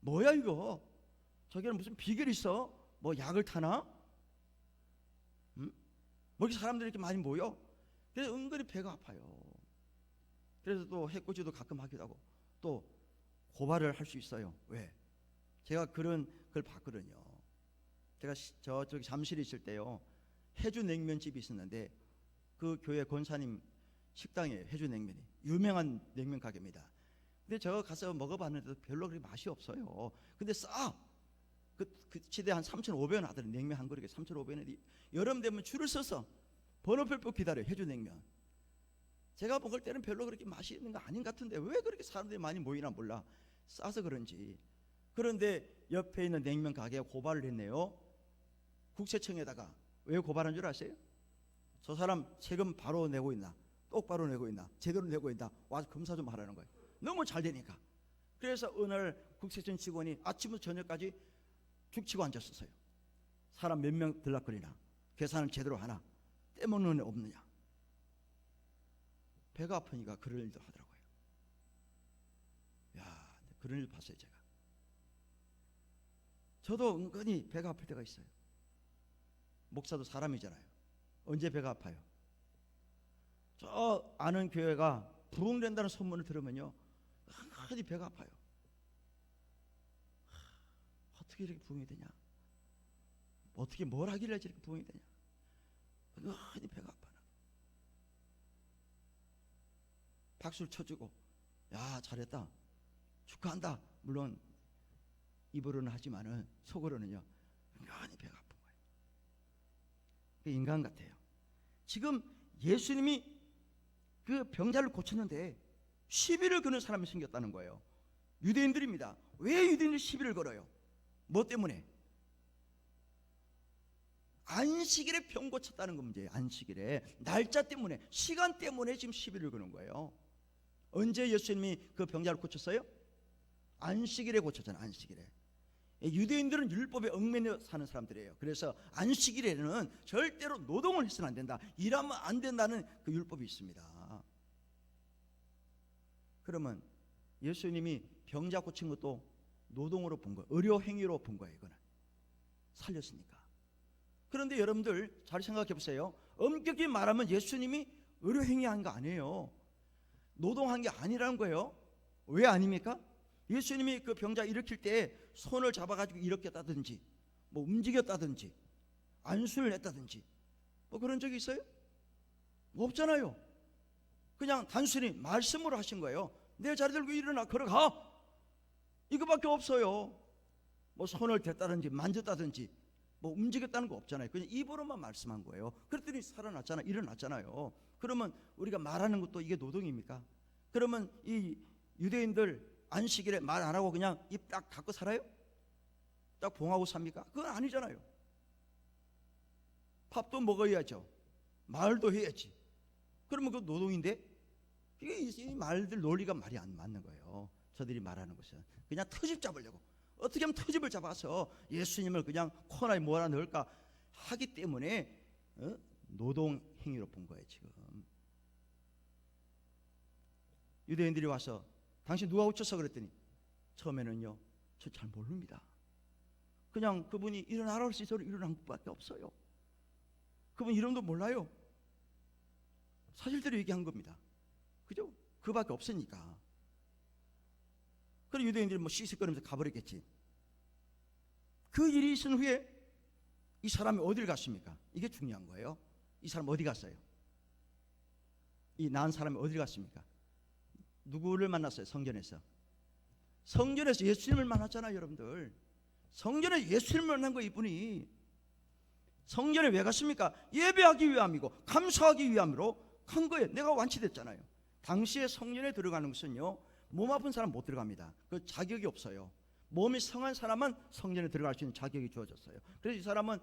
뭐야 이거? 저기는 무슨 비결이 있어? 뭐 약을 타나? 뭐 이렇게 사람들이 이렇게 많이 모여? 그래서 은근히 배가 아파요. 그래서 또 해코지도 가끔 하기도 하고 또 고발을 할 수 있어요. 왜? 제가 그런 걸 봤거든요. 제가 저쪽 잠실에 있을 때요, 해주 냉면집이 있었는데 그 교회 권사님 식당에 해주 냉면이 유명한 냉면 가게입니다. 근데 저 가서 먹어봤는데도 별로 그렇게 맛이 없어요. 근데 싸. 그 시대 한 3,500원 하더니 냉면 한 그릇에 3,500원이 여름 되면 줄을 서서 번호표 뽑고 기다려요. 해주 냉면. 제가 먹을 때는 별로 그렇게 맛이 있는 거 아닌 것 같은데 왜 그렇게 사람들이 많이 모이나 몰라. 싸서 그런지. 그런데 옆에 있는 냉면 가게에 고발을 했네요. 국세청에다가. 왜 고발한 줄 아세요? 저 사람 세금 바로 내고 있나, 똑바로 내고 있나, 제대로 내고 있나 와서 검사 좀 하라는 거예요. 너무 잘 되니까. 그래서 오늘 국세청 직원이 아침부터 저녁까지 죽치고 앉았었어요. 사람 몇 명 들락거리나, 계산을 제대로 하나, 떼먹는 애 없느냐. 배가 아프니까 그런 일도 하더라고요. 야, 그런 일 봤어요. 제가 저도 은근히 배가 아플 때가 있어요. 목사도 사람이잖아요. 언제 배가 아파요? 저 아는 교회가 부흥된다는 소문을 들으면요, 은근히 배가 아파요. 어떻게 이렇게 부흥이 되냐? 어떻게 뭘 하길래 이렇게 부흥이 되냐? 은근히 배가 아파. 박수를 쳐주고, 야 잘했다, 축하한다, 물론 입으로는 하지만은 속으로는요 은근히 배가 아픈 거예요. 인간 같아요. 지금 예수님이 그 병자를 고쳤는데 시비를 거는 사람이 생겼다는 거예요. 유대인들입니다. 왜 유대인들이 시비를 걸어요? 뭐 때문에? 안식일에 병 고쳤다는 거 문제예요. 안식일에 날짜 때문에, 시간 때문에 지금 시비를 거는 거예요. 언제 예수님이 그 병자를 고쳤어요? 안식일에 고쳤잖아요. 안식일에. 유대인들은 율법에 얽매여 사는 사람들이에요. 그래서 안식일에는 절대로 노동을 해서는 안 된다, 일하면 안 된다는 그 율법이 있습니다. 그러면 예수님이 병자 고친 것도 노동으로 본 거예요. 의료 행위로 본 거예요. 이거는 살렸으니까. 그런데 여러분들 잘 생각해 보세요. 엄격히 말하면 예수님이 의료 행위한 거 아니에요. 노동한 게 아니라는 거예요. 왜 아닙니까? 예수님이 그 병자 일으킬 때 손을 잡아가지고 일으켰다든지, 뭐 움직였다든지, 안수를 냈다든지, 뭐 그런 적이 있어요? 없잖아요. 그냥 단순히 말씀으로 하신 거예요. 내 자리 들고 일어나 걸어가, 이거밖에 없어요. 뭐 손을 댔다든지 만졌다든지 뭐 움직였다는 거 없잖아요. 그냥 입으로만 말씀한 거예요. 그랬더니 살아났잖아, 일어났잖아요. 그러면 우리가 말하는 것도 이게 노동입니까? 그러면 이 유대인들 안식일에 말 안 하고 그냥 입 딱 닫고 살아요? 딱 봉하고 삽니까? 그건 아니잖아요. 밥도 먹어야죠. 말도 해야지. 그러면 그 노동인데, 이게 이 말들 논리가 말이 안 맞는 거예요. 저들이 말하는 것은 그냥 터집 잡으려고, 어떻게 하면 터집을 잡아서 예수님을 그냥 코너에 몰아 넣을까 하기 때문에 노동 행위로 본 거예요. 지금 유대인들이 와서 당신 누가 고쳤어? 그랬더니 처음에는요, 저 잘 모릅니다. 그냥 그분이 일어나라고 해서 저를 일어난 것밖에 없어요. 그분 이름도 몰라요. 사실대로 얘기한 겁니다. 그죠? 그밖에 없으니까. 그래 유대인들이 뭐 시시거리면서 가버렸겠지. 그 일이 있은 후에 이 사람이 어디를 갔습니까? 이게 중요한 거예요. 이 사람 어디 갔어요? 이 난 사람이 어디 갔습니까? 누구를 만났어요? 성전에서. 성전에서 예수님을 만났잖아요, 여러분들. 성전에 예수님을 만난 거 이분이. 성전에 왜 갔습니까? 예배하기 위함이고 감사하기 위함으로 간 거예요. 내가 완치됐잖아요. 당시에 성전에 들어가는 것은요, 몸 아픈 사람 못 들어갑니다. 그 자격이 없어요. 몸이 성한 사람만 성전에 들어갈 수 있는 자격이 주어졌어요. 그래서 이 사람은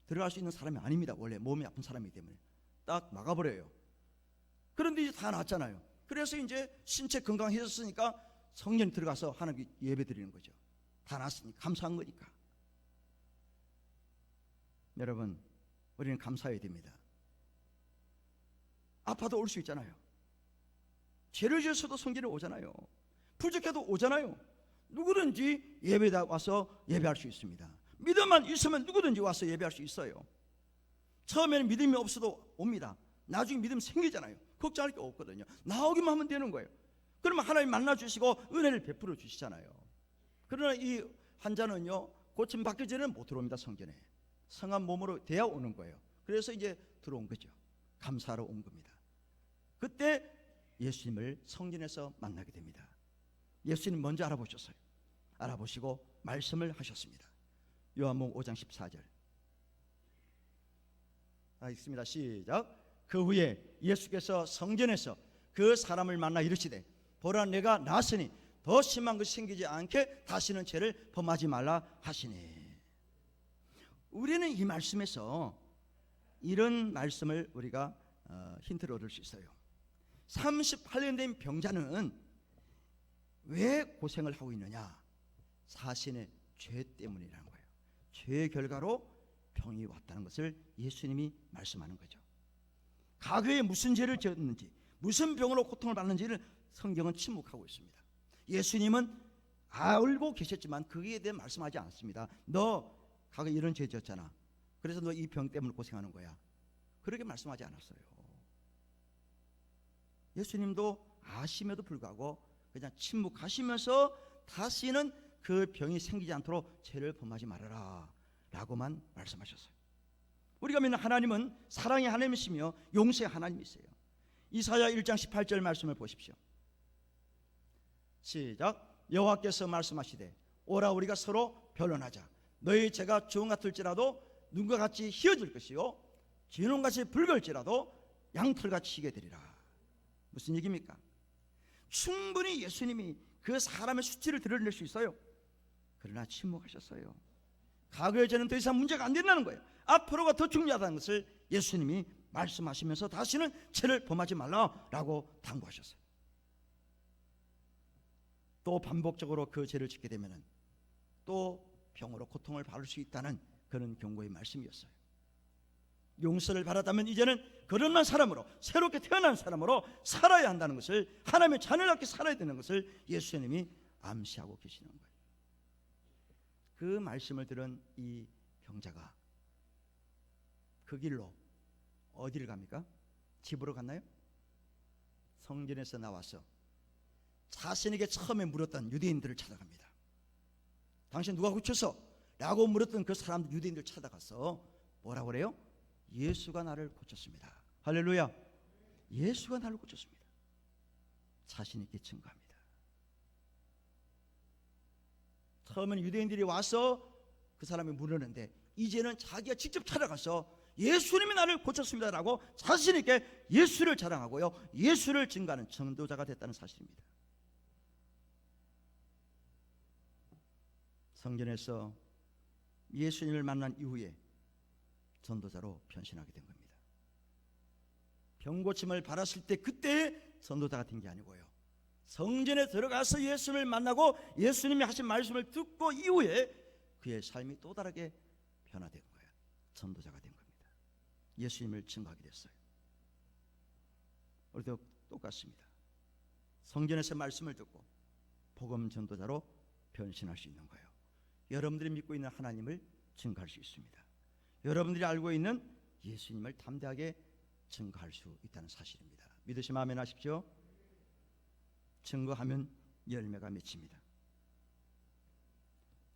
들어갈 수 있는 사람이 아닙니다. 원래 몸이 아픈 사람이기 때문에 딱 막아버려요. 그런데 이제 다 낫잖아요. 그래서 이제 신체 건강해졌으니까 성전에 들어가서 하나님께 예배 드리는 거죠. 다 낫으니까, 감사한 거니까. 여러분, 우리는 감사해야 됩니다. 아파도 올 수 있잖아요. 죄를 지어서도 성전에 오잖아요. 부족해도 오잖아요. 누구든지 예배에 와서 예배할 수 있습니다. 믿음만 있으면 누구든지 와서 예배할 수 있어요. 처음에는 믿음이 없어도 옵니다. 나중에 믿음 생기잖아요. 걱정할 게 없거든요. 나오기만 하면 되는 거예요. 그러면 하나님 만나주시고 은혜를 베풀어 주시잖아요. 그러나 이 환자는요, 고침 받기 전에는 못 들어옵니다. 성전에. 성한 몸으로 돼야 오는 거예요. 그래서 이제 들어온 거죠. 감사하러 온 겁니다. 그때 예수님을 성전에서 만나게 됩니다. 예수님 먼저 알아보셨어요. 알아보시고 말씀을 하셨습니다. 요한복음 5장 14절 있습니다. 시작. 그 후에 예수께서 성전에서 그 사람을 만나 이르시되 보라 내가 나으니 더 심한 것이 생기지 않게 다시는 죄를 범하지 말라 하시니. 우리는 이 말씀에서 이런 말씀을 우리가 힌트를 얻을 수 있어요. 38년 된 병자는 왜 고생을 하고 있느냐? 자신의 죄 때문이라는 거예요. 죄의 결과로 병이 왔다는 것을 예수님이 말씀하는 거죠. 과거에 무슨 죄를 지었는지, 무슨 병으로 고통을 받는지를 성경은 침묵하고 있습니다. 예수님은 알고 계셨지만 거기에 대해 말씀하지 않습니다. 너 과거에 이런 죄 지었잖아. 그래서 너 이 병 때문에 고생하는 거야. 그렇게 말씀하지 않았어요. 예수님도 아심에도 불구하고 그냥 침묵하시면서 다시는 그 병이 생기지 않도록 죄를 범하지 말아라 라고만 말씀하셨어요. 우리가 믿는 하나님은 사랑의 하나님이시며 용서의 하나님이세요. 이사야 1장 18절 말씀을 보십시오. 시작. 여호와께서 말씀하시되 오라 우리가 서로 변론하자. 너희 죄가 주홍 같을지라도 눈과 같이 희어질 것이요 진홍같이 붉을지라도 양털같이 희게 되리라. 무슨 얘기입니까? 충분히 예수님이 그 사람의 수치를 드러낼 수 있어요. 그러나 침묵하셨어요. 과거의 죄는 더 이상 문제가 안 된다는 거예요. 앞으로가 더 중요하다는 것을 예수님이 말씀하시면서 다시는 죄를 범하지 말라라고 당부하셨어요. 또 반복적으로 그 죄를 짓게 되면 또 병으로 고통을 받을 수 있다는 그런 경고의 말씀이었어요. 용서를 받았다면 이제는 거듭난 사람으로, 새롭게 태어난 사람으로 살아야 한다는 것을, 하나님의 자녀답게 살아야 되는 것을 예수님이 암시하고 계시는 거예요. 그 말씀을 들은 이 병자가 그 길로 어디를 갑니까? 집으로 갔나요? 성전에서 나와서 자신에게 처음에 물었던 유대인들을 찾아갑니다. 당신 누가 고쳤어? 라고 물었던 그 사람들, 유대인들 찾아가서 뭐라고 그래요? 예수가 나를 고쳤습니다. 할렐루야. 예수가 나를 고쳤습니다. 자신 있게 증거합니다. 처음엔 유대인들이 와서 그 사람이 물었는데 이제는 자기가 직접 찾아가서 예수님이 나를 고쳤습니다라고 자신 있게 예수를 자랑하고요, 예수를 증거하는 전도자가 됐다는 사실입니다. 성전에서 예수님을 만난 이후에 전도자로 변신하게 된 겁니다. 병고침을 받았을 때 그때 전도자가 된 게 아니고요, 성전에 들어가서 예수님을 만나고 예수님이 하신 말씀을 듣고 이후에 그의 삶이 또 다르게 변화된 거예요. 전도자가 된 겁니다. 예수님을 증거하게 됐어요. 우리도 똑같습니다. 성전에서 말씀을 듣고 복음 전도자로 변신할 수 있는 거예요. 여러분들이 믿고 있는 하나님을 증거할 수 있습니다. 여러분들이 알고 있는 예수님을 담대하게 증거할 수 있다는 사실입니다. 믿으시면 아멘 하십시오. 증거하면 열매가 맺힙니다.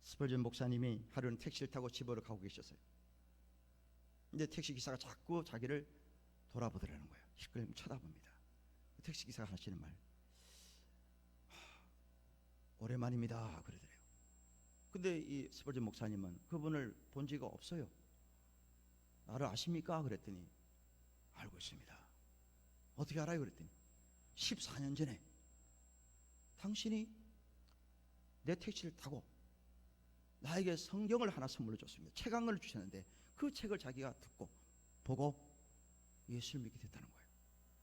스펄전 목사님이 하루는 택시를 타고 집으로 가고 계셨어요. 근데 택시 기사가 자꾸 자기를 돌아보더라는 거예요. 시끌 쳐다봅니다. 택시 기사가 하시는 말, 오랜만입니다 그러더래요. 근데 이 스펄전 목사님은 그분을 본 지가 없어요. 나를 아십니까? 그랬더니 알고 있습니다. 어떻게 알아요? 그랬더니 14년 전에 당신이 내 택시를 타고 나에게 성경을 하나 선물로 줬습니다. 책 한 권을 주셨는데 그 책을 자기가 듣고 보고 예수를 믿게 됐다는 거예요.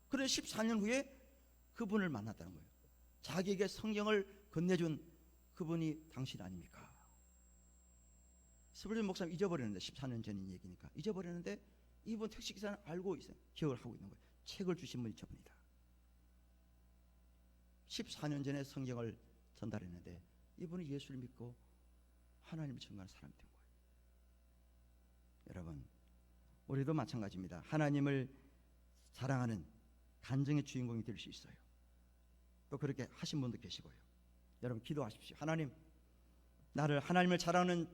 그런데 14년 후에 그분을 만났다는 거예요. 자기에게 성경을 건네준 그분이 당신 아닙니까? 스펄전 목사님 잊어버렸는데, 14년 전인 얘기니까 잊어버렸는데 이분 택시기사는 알고 있어요. 기억을 하고 있는 거예요. 책을 주신 분이 저분이다. 14년 전에 성경을 전달했는데 이분이 예수를 믿고 하나님을 증거하는 사람이 된 거예요. 여러분, 우리도 마찬가지입니다. 하나님을 사랑하는 간증의 주인공이 될 수 있어요. 또 그렇게 하신 분도 계시고요. 여러분 기도하십시오. 하나님, 나를 하나님을 자랑하는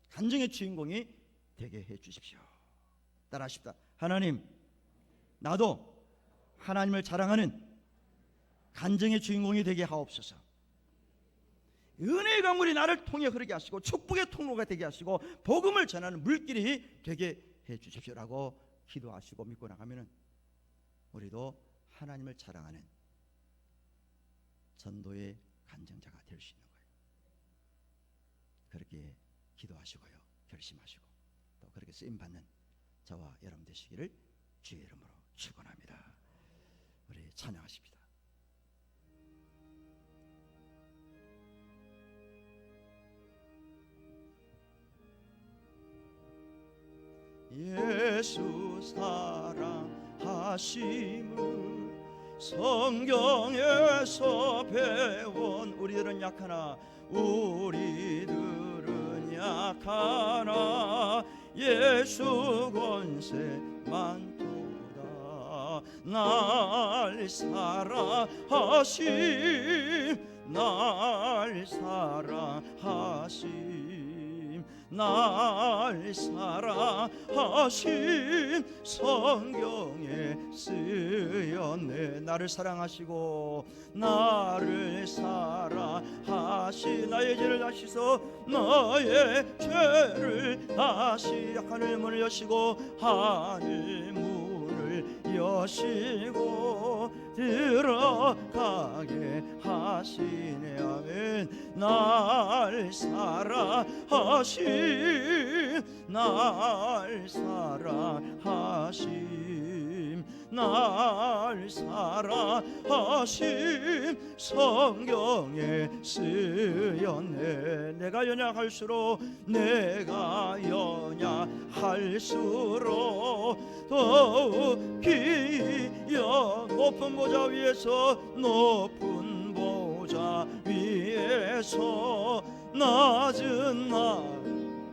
간증의 주인공이 되게 해 주십시오. 따라하십시다. 하나님, 나도 하나님을 자랑하는 간증의 주인공이 되게 하옵소서. 은혜의 강물이 나를 통해 흐르게 하시고 축복의 통로가 되게 하시고 복음을 전하는 물길이 되게 해 주십시오라고 기도하시고 믿고 나가면은 우리도 하나님을 자랑하는 전도의 간증자가 될 수 있는 거예요. 그렇게 기도하시고요, 결심하시고 또 그렇게 쓰임 받는 저와 여러분 되시기를 주의 이름으로 축원합니다. 우리 찬양하십니다. 예수 사랑하심을 성경에서 배운 우리들은 약하나 예수 권세 많도다. 날 사랑하심 날 사랑하심 성경에 쓰였네. 나를 사랑하시고 나를 사랑하시 나의 죄를 아시소 나의 죄를 다시 하늘 문을 여시고 하늘 문을 여시고 들어가게 하시네. 아멘. 날 사랑하심 날 사랑하심 성경에 쓰였네. 내가 연약할수록 더욱 기여 높은 보좌 위에서 낮은 나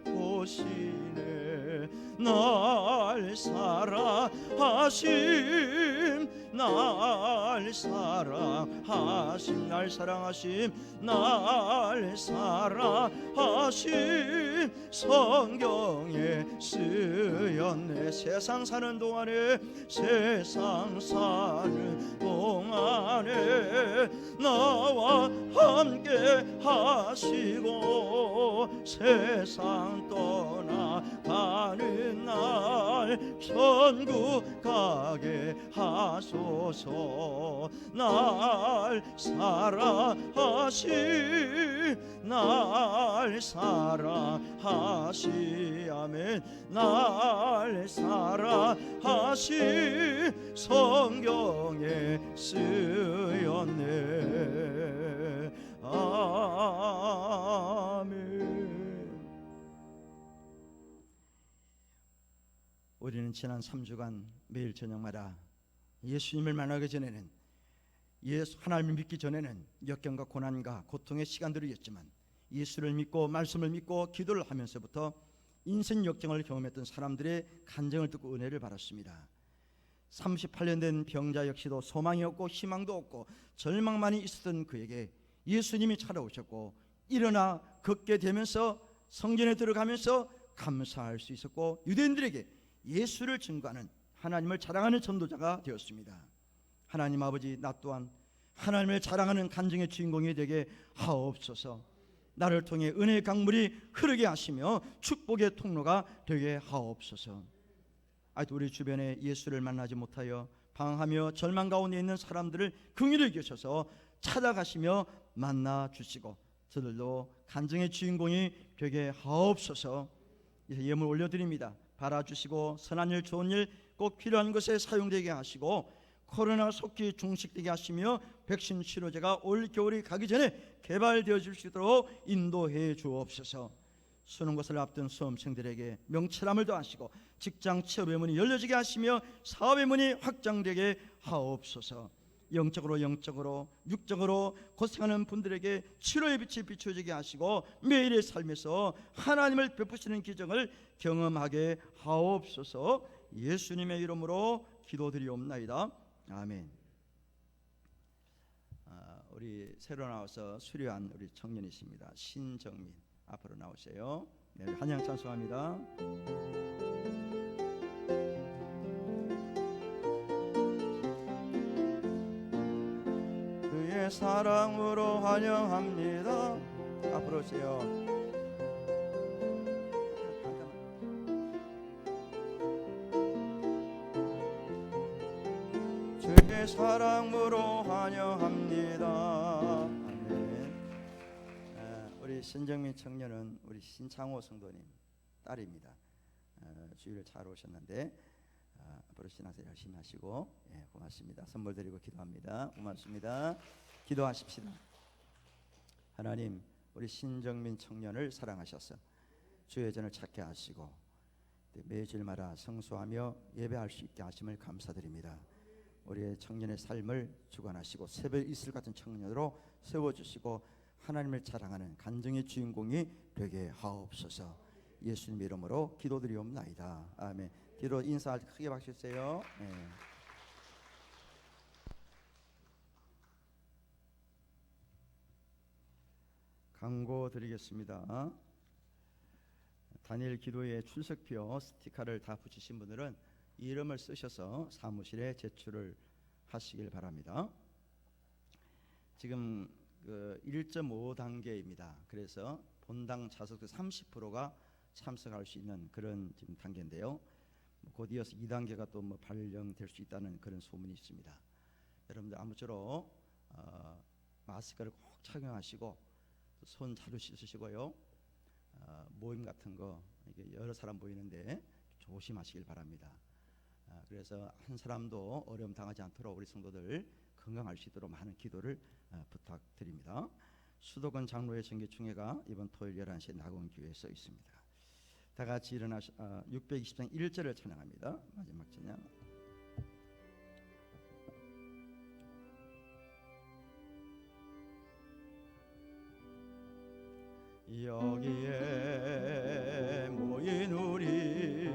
보시네. 날 사랑하심 성경에 쓰였네. 세상 사는 동안에 나와 함께 하시고 세상 떠나가는 날 천국 가게 하소서. 날 사랑하시 아멘. 날 사랑하시 성경에 쓰였네. 아멘. 우리는 지난 3주간 매일 저녁마다 예수님을 만나기 전에는 예수 하나님을 믿기 전에는 역경과 고난과 고통의 시간들이었지만 예수를 믿고 말씀을 믿고 기도를 하면서부터 인생 역경을 경험했던 사람들의 간증을 듣고 은혜를 받았습니다. 38년 된 병자 역시도 소망이 없고 희망도 없고 절망만이 있었던 그에게 예수님이 찾아오셨고 일어나 걷게 되면서 성전에 들어가면서 감사할 수 있었고 유대인들에게 예수를 증거하는 하나님을 자랑하는 전도자가 되었습니다. 하나님 아버지, 나 또한 하나님을 자랑하는 간증의 주인공이 되게 하옵소서. 나를 통해 은혜의 강물이 흐르게 하시며 축복의 통로가 되게 하옵소서. 아직도 우리 주변에 예수를 만나지 못하여 방황하며 절망 가운데 있는 사람들을 긍휼히 여기셔서 찾아가시며 만나 주시고 저들도 간증의 주인공이 되게 하옵소서. 이제 예물 올려드립니다. 받아주시고 선한 일 좋은 일 꼭 필요한 것에 사용되게 하시고 코로나 속히 종식되게 하시며 백신 치료제가 올 겨울이 가기 전에 개발되어질 수 있도록 인도해 주옵소서. 수능 것을 앞둔 수험생들에게 명철함을 더하시고 직장 취업의 문이 열려지게 하시며 사업의 문이 확장되게 하옵소서. 영적으로 육적으로 고생하는 분들에게 치료의 빛이 비춰지게 하시고 매일의 삶에서 하나님을 베푸시는 기적을 경험하게 하옵소서. 예수님의 이름으로 기도드리옵나이다. 아멘. 우리 새로 나와서 수료한 우리 청년이십니다. 신정민 앞으로 나오세요. 네, 한양 찬송합니다. 그의 사랑으로 환영합니다. 앞으로 오세요. 주의 사랑으로 환영합니다. 아멘. 우리 신정민 청년은 우리 신창호 성도님 딸입니다. 주일을 잘 오셨는데 앞으로 신앙생활 열심히 하시고 고맙습니다. 선물 드리고 기도합니다. 고맙습니다. 기도하십시다. 하나님, 우리 신정민 청년을 사랑하셔서 주의 전을 찾게 하시고 매주일마다 성수하며 예배할 수 있게 하심을 감사드립니다. 우리의 청년의 삶을 주관하시고 새벽 이슬 같은 청년으로 세워주시고 하나님을 자랑하는 간증의 주인공이 되게 하옵소서. 예수님 이름으로 기도드리옵나이다. 아멘. 뒤로 인사할 때 크게 박수 주세요. 네. 광고 드리겠습니다. 다니엘 기도회 출석표 스티커를 다 붙이신 분들은 이름을 쓰셔서 사무실에 제출을 하시길 바랍니다. 지금 1.5단계입니다. 그래서 본당 좌석들 30%가 참석할 수 있는 그런 지금 단계인데요. 곧 이어서 2단계가 또 발령될 수 있다는 그런 소문이 있습니다. 여러분들 아무쪼록 마스크를 꼭 착용하시고 손 자주 씻으시고요. 모임 같은 거 이게 여러 사람 보이는데 조심하시길 바랍니다. 그래서 한 사람도 어려움 당하지 않도록 우리 성도들 건강할 수 있도록 많은 기도를 부탁드립니다. 수도권 장로회 정기총회가 이번 토요일 11시에 낙원교회에 써 있습니다. 다 같이 일어나서 620장 1절을 찬양합니다. 마지막 찬양. 여기에 모인 우리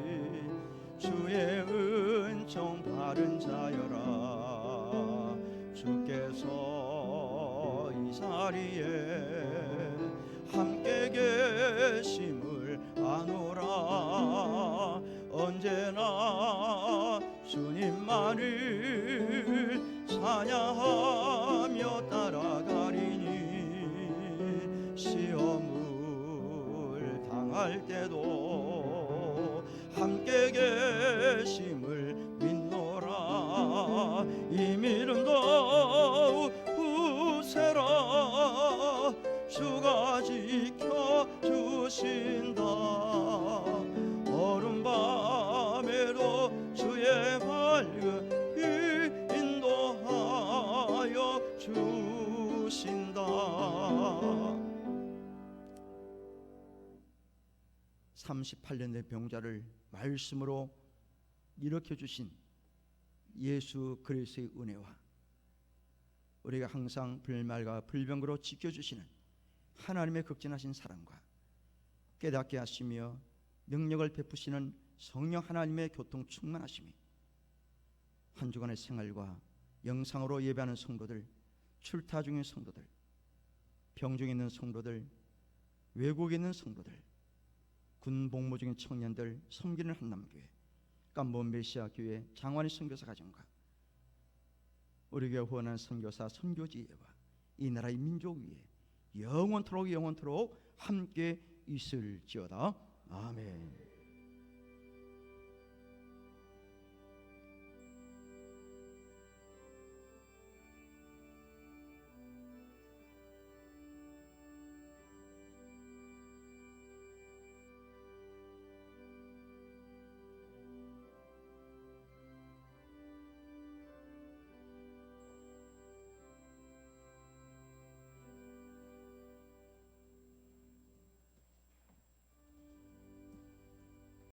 주의 은총 바른 자여라. 주께서 이 자리에 함께 계심을 아노라. 언제나 주님만을 찬양하며 따라가리니 시험을 당할 때도 함께 계심을 믿노라. 이 믿음도 우세라. 주가 지켜주신다. 어른밤에도 주의 밝음이 인도하여 주신다. 38년 된 병자를 말씀으로 일으켜 주신 예수 그리스도의 은혜와 우리가 항상 불말과 불병거로 지켜주시는 하나님의 극진하신 사랑과 깨닫게 하시며 능력을 베푸시는 성령 하나님의 교통 충만하심이 한 주간의 생활과 영상으로 예배하는 성도들, 출타 중인 성도들, 병중에 있는 성도들, 외국에 있는 성도들, 군 복무 중인 청년들, 섬기는 한남교회, 깜본 메시아 교회, 장완희 선교사 가정과 우리 교회 후원한 선교사, 선교지회와 이 나라의 민족 위에 영원토록 함께 있을지어다. 아멘.